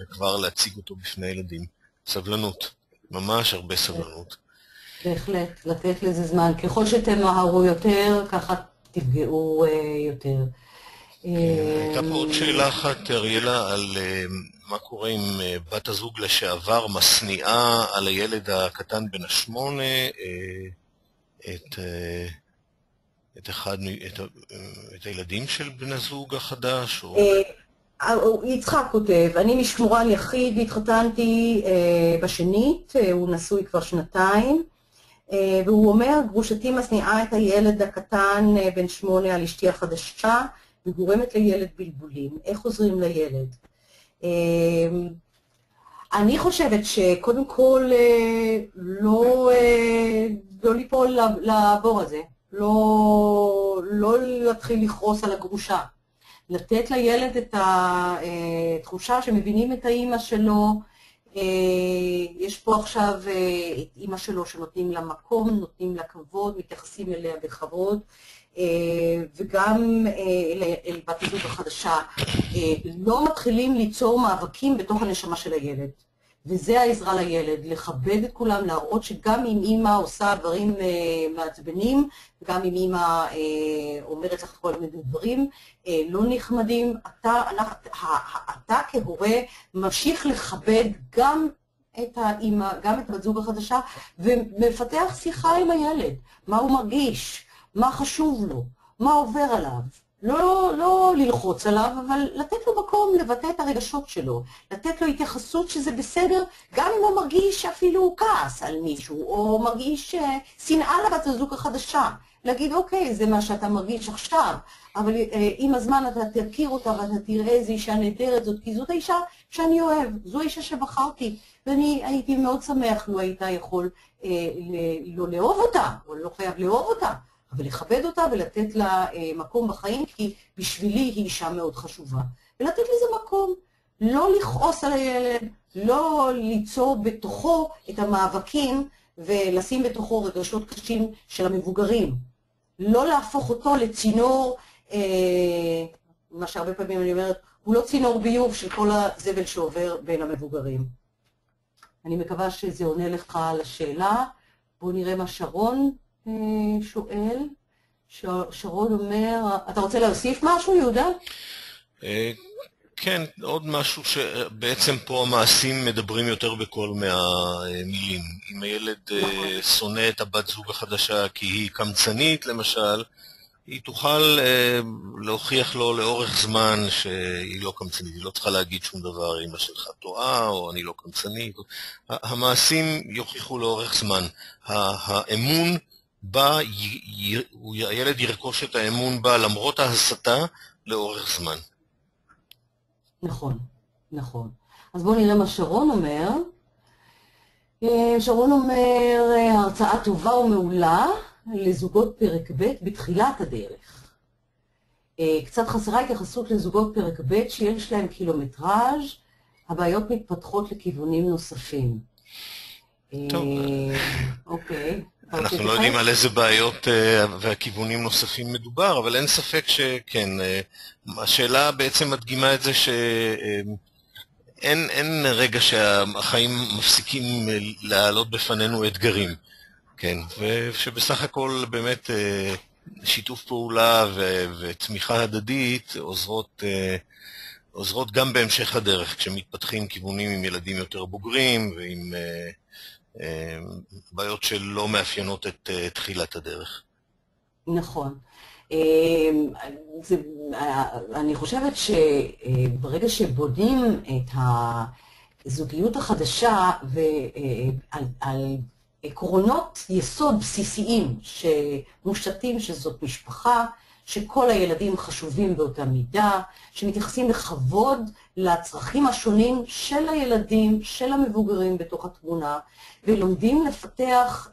וכבר להציג אותו בפני ילדים. סבלנות, ממש הרבה סבלנות.
בהחלט, לתת לזה זמן. ככל שתמהרו יותר, ככה תפגעו יותר.
הייתה פה עוד שאלה אחת, אריאלה, על מה קורה עם בת הזוג לשעבר משניאה על הילד הקטן בן 8, את הילדים של בן הזוג החדש?
יצחק כותב, אני משמורן יחיד והתחתנתי בשנית, הוא נשוי כבר 2 והוא אומר, גרושתי משניאה את הילד הקטן בן 8 על אשתי החדשה, וגורמת לילד בלבולים. איך עוזרים לילד? אני חושבת שקודם כל לא ליפול לבור הזה, לא להתחיל לחרוס על הגרושה. לתת לילד את התחושה שמבינים את האמא שלו, יש פה עכשיו את אמא שלו שנותנים לה מקום, נותנים לה כבוד, מתייחסים אליה בכבוד, וגם אל בת הזוג החדשה, לא מתחילים ליצור מאבקים בתוך הנשמה של הילד. וזה העזרה לילד, לכבד את כולם, להראות שגם אם אמא עושה דברים מעצבנים, גם אם אמא אומרת לך כל מיני דברים לא נחמדים, אתה כהורה ממשיך לכבד גם את האמא, גם את בת זוג החדשה, ומפתח שיחה עם הילד, מה הוא מרגיש, מה חשוב לו, מה עובר עליו. לא ללחוץ עליו, אבל לתת לו מקום לבטא את הרגשות שלו, לתת לו התייחסות שזה בסדר, גם אם הוא מרגיש אפילו כעס על מישהו, או מרגיש שנאה לבת הזוג החדשה. להגיד, אוקיי, זה מה שאתה מרגיש עכשיו, אבל עם הזמן אתה תכיר אותה ואתה תראה איזו אישה נהדרת זאת, כי זאת האישה שאני אוהב, זו האישה שבחרתי, ואני הייתי מאוד שמח לו היית יכול לא לאהוב אותה, או לא חייב לאהוב אותה, אבל לכבד אותה ולתת לה מקום בחיים, כי בשבילי היא אישה מאוד חשובה. ולתת לזה מקום, לא לכעוס על הילד, לא ליצור בתוכו את המאבקים, ולשים בתוכו רגשות קשים של המבוגרים. לא להפוך אותו לצינור, מה שהרבה פעמים אני אומרת, הוא לא צינור ביוב של כל הזבל שעובר בין המבוגרים. אני מקווה שזה עונה לך על השאלה. בואו נראה מה שרון שואל. שרון אומר, אתה רוצה להוסיף משהו, יהודה?
כן, עוד משהו שבעצם פה המעשים מדברים יותר בכל מהמילים. אם הילד שונא את הבת זוג החדשה כי היא קמצנית למשל, היא תוכל להוכיח לו לאורך זמן שהיא לא קמצנית, היא לא צריכה להגיד שום דבר, אמא שלך טועה או אני לא קמצנית. המעשים יוכיחו לאורך זמן. האמון בה, הילד ירכוש את האמון בה למרות ההסתה לאורך זמן.
נכון, נכון. אז בואו נראה מה שרון אומר. שרון אומר, הרצאה טובה ומעולה לזוגות פרק ב' בתחילת הדרך. קצת חסרה התייחסות לזוגות פרק ב' שיש להם קילומטראז', הבעיות מתפתחות לכיוונים נוספים.
טוב.
אוקיי.
אנחנו לא יודעים על איזה בעיות והכיוונים נוספים מדובר, אבל אין ספק שכן. השאלה בעצם מדגימה את זה שאין רגע שהחיים מפסיקים להעלות בפנינו אתגרים. כן, ושבסך הכל באמת שיתוף פעולה ותמיכה הדדית עוזרות גם בהמשך הדרך, כשמתפתחים כיוונים עם ילדים יותר בוגרים ועם בעיות שלא מאפיינות את תחילת הדרך.
נכון. אני חושבת שברגע שבונים את הזוגיות החדשה ועל עקרונות יסוד בסיסיים שמושתתים שזאת משפחה, שכל הילדים חשובים באותה מידה, שמתייחסים בכבוד לצרכים השונים של הילדים, של המבוגרים בתוך התמונה, ולומדים לפתח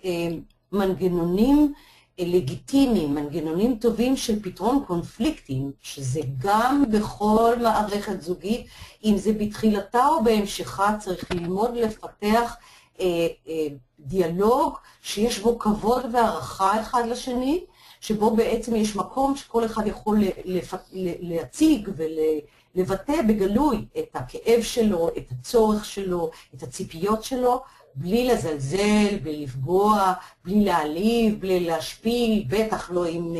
מנגנונים לגיטימיים, מנגנונים טובים של פתרון קונפליקטים, שזה גם בכל מערכת זוגית, אם זה בתחילתה או בהמשכה, צריך ללמוד לפתח דיאלוג שיש בו כבוד והערכה אחד לשני, שבו בעצם יש מקום שכל אחד יכול להציג ולבטא בגלוי את הכאב שלו, את הצורך שלו, את הציפיות שלו, בלי לזלזל, בלי לפגוע, בלי להעליב, בלי להשפיל, בטח לא עם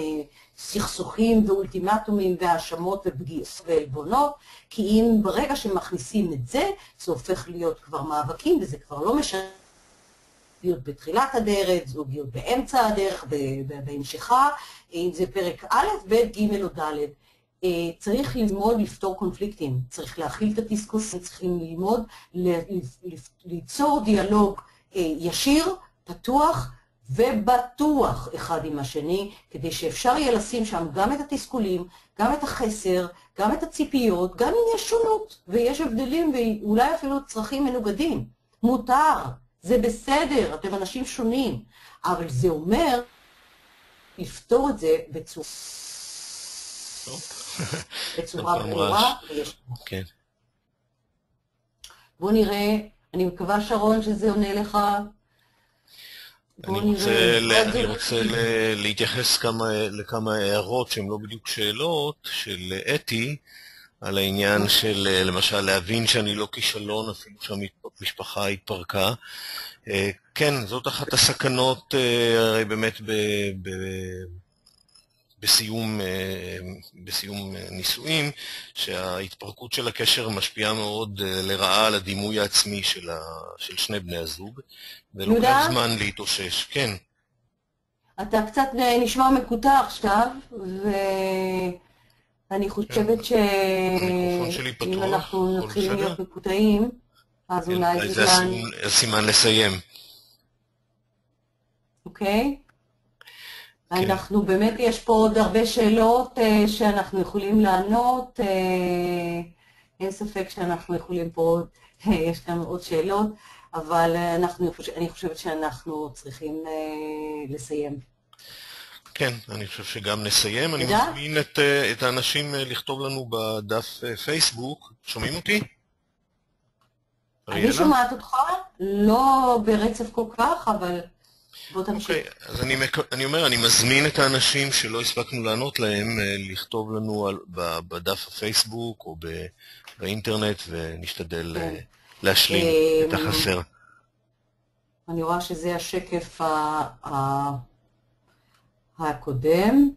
סכסוכים ואולטימטומים והאשמות ופגיעות ועלבונות, כי אם ברגע שמכניסים את זה, זה הופך להיות כבר מאבקים, וזה כבר לא משנה זוגיות בתחילת הדרך, זוגיות באמצע הדרך, בהמשכה, אם זה פרק א', ב', ג' או ד'. צריך ללמוד לפתור קונפליקטים, צריך להכיל את התסכולים, צריכים ללמוד ליצור דיאלוג ישיר, פתוח ובטוח אחד עם השני, כדי שאפשר יהיה לשים שם גם את התסכולים, גם את החסר, גם את הציפיות, גם אם יש שונות ויש הבדלים ואולי אפילו צרכים מנוגדים. מותר, זה בסדר, אתם אנשים שונים, אבל זה אומר לפתור את זה בצורה ברורה.
כן.
בוא נראה, אני מקווה שרון שזה עונה לך.
אני רוצה להתייחס לכמה הערות שהן לא בדיוק שאלות של אתי. על העניין של למשל להבין שאני לא כישלון אפילו שהמשפחה התפרקה. כן, זאת אחת הסכנות הרי באמת בסיום נישואים, שההתפרקות של הקשר משפיעה מאוד לרעה על הדימוי העצמי של שני בני הזוג, ולוקח זמן להתאושש. כן.
אתה קצת נשמע מקוטע עכשיו, ואני חושבת שאם אנחנו נתחיל להיות מקוטעים, אז אולי
זה סימן לסיים.
אוקיי? אנחנו באמת, יש פה עוד הרבה שאלות שאנחנו יכולים לענות, אין ספק שאנחנו יכולים פה, יש כאן עוד שאלות, אבל אני חושבת שאנחנו צריכים לסיים.
כן, אני חושב שגם נסיים. אני מזמין את האנשים לכתוב לנו בדף פייסבוק. שומעים אותי?
אני שומעת אותך, לא ברצף כל כך, אבל בוא תמשיך.
אוקיי, אז אני אומר, אני מזמין את האנשים שלא הספקנו לענות להם, לכתוב לנו בדף הפייסבוק או באינטרנט, ונשתדל להשלים את החסר.
אני רואה שזה השקף הקודם.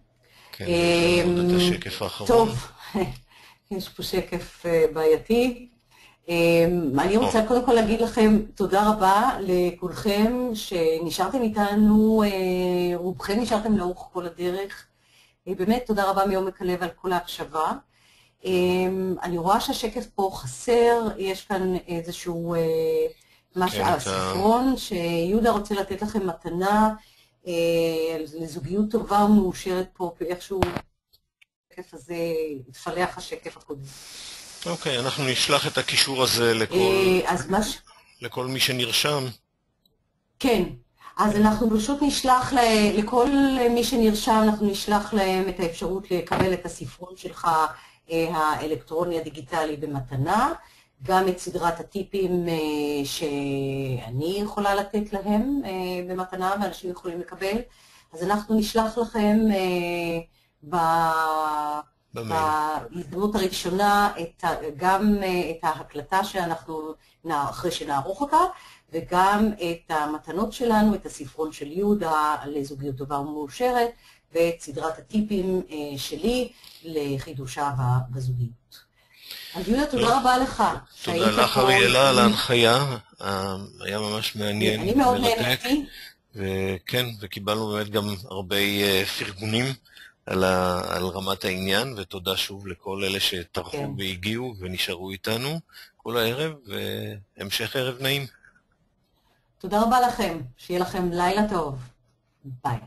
כן, יש לנו עוד את השקף האחרון.
טוב, יש פה שקף בעייתי. אני רוצה קודם כל להגיד לכם תודה רבה לכולכם שנשארתם איתנו, רובכם נשארתם לאורך כל הדרך. באמת תודה רבה מעומק הלב על כל ההקשבה. אני רואה שהשקף פה חסר, יש כאן איזשהו משהו על הספרון שיהודה רוצה לתת לכם מתנה לזוגיות טובה ומאושרת פה, ואיכשהו השקף הזה התפלח השקף הקודם.
אוקיי, אנחנו נשלח את הקישור הזה לכל מי שנרשם.
כן, אז אנחנו פשוט נשלח לכל מי שנרשם, אנחנו נשלח להם את האפשרות לקבל את הספרון שלך האלקטרוני הדיגיטלי במתנה, גם את סדרת הטיפים שאני יכולה לתת להם במתנה ואנשים יכולים לקבל. אז אנחנו נשלח לכם בהזדמנות הראשונה גם את ההקלטה שאנחנו, אחרי שנערוך אותה, וגם את המתנות שלנו, את הספרון של יהודה לזוגיות טובה ומאושרת, ואת סדרת הטיפים שלי לחידושה בזוגיות. אז יהודה, תודה רבה לך.
תודה לך אריאלה על ההנחיה, היה ממש מעניין.
אני מאוד נהניתי.
וכן, וקיבלנו באמת גם הרבה פרגונים על רמת העניין, ותודה שוב לכל אלה שטרחו והגיעו ונשארו איתנו כל הערב, והמשך ערב נעים.
תודה רבה לכם, שיהיה לכם לילה טוב. ביי.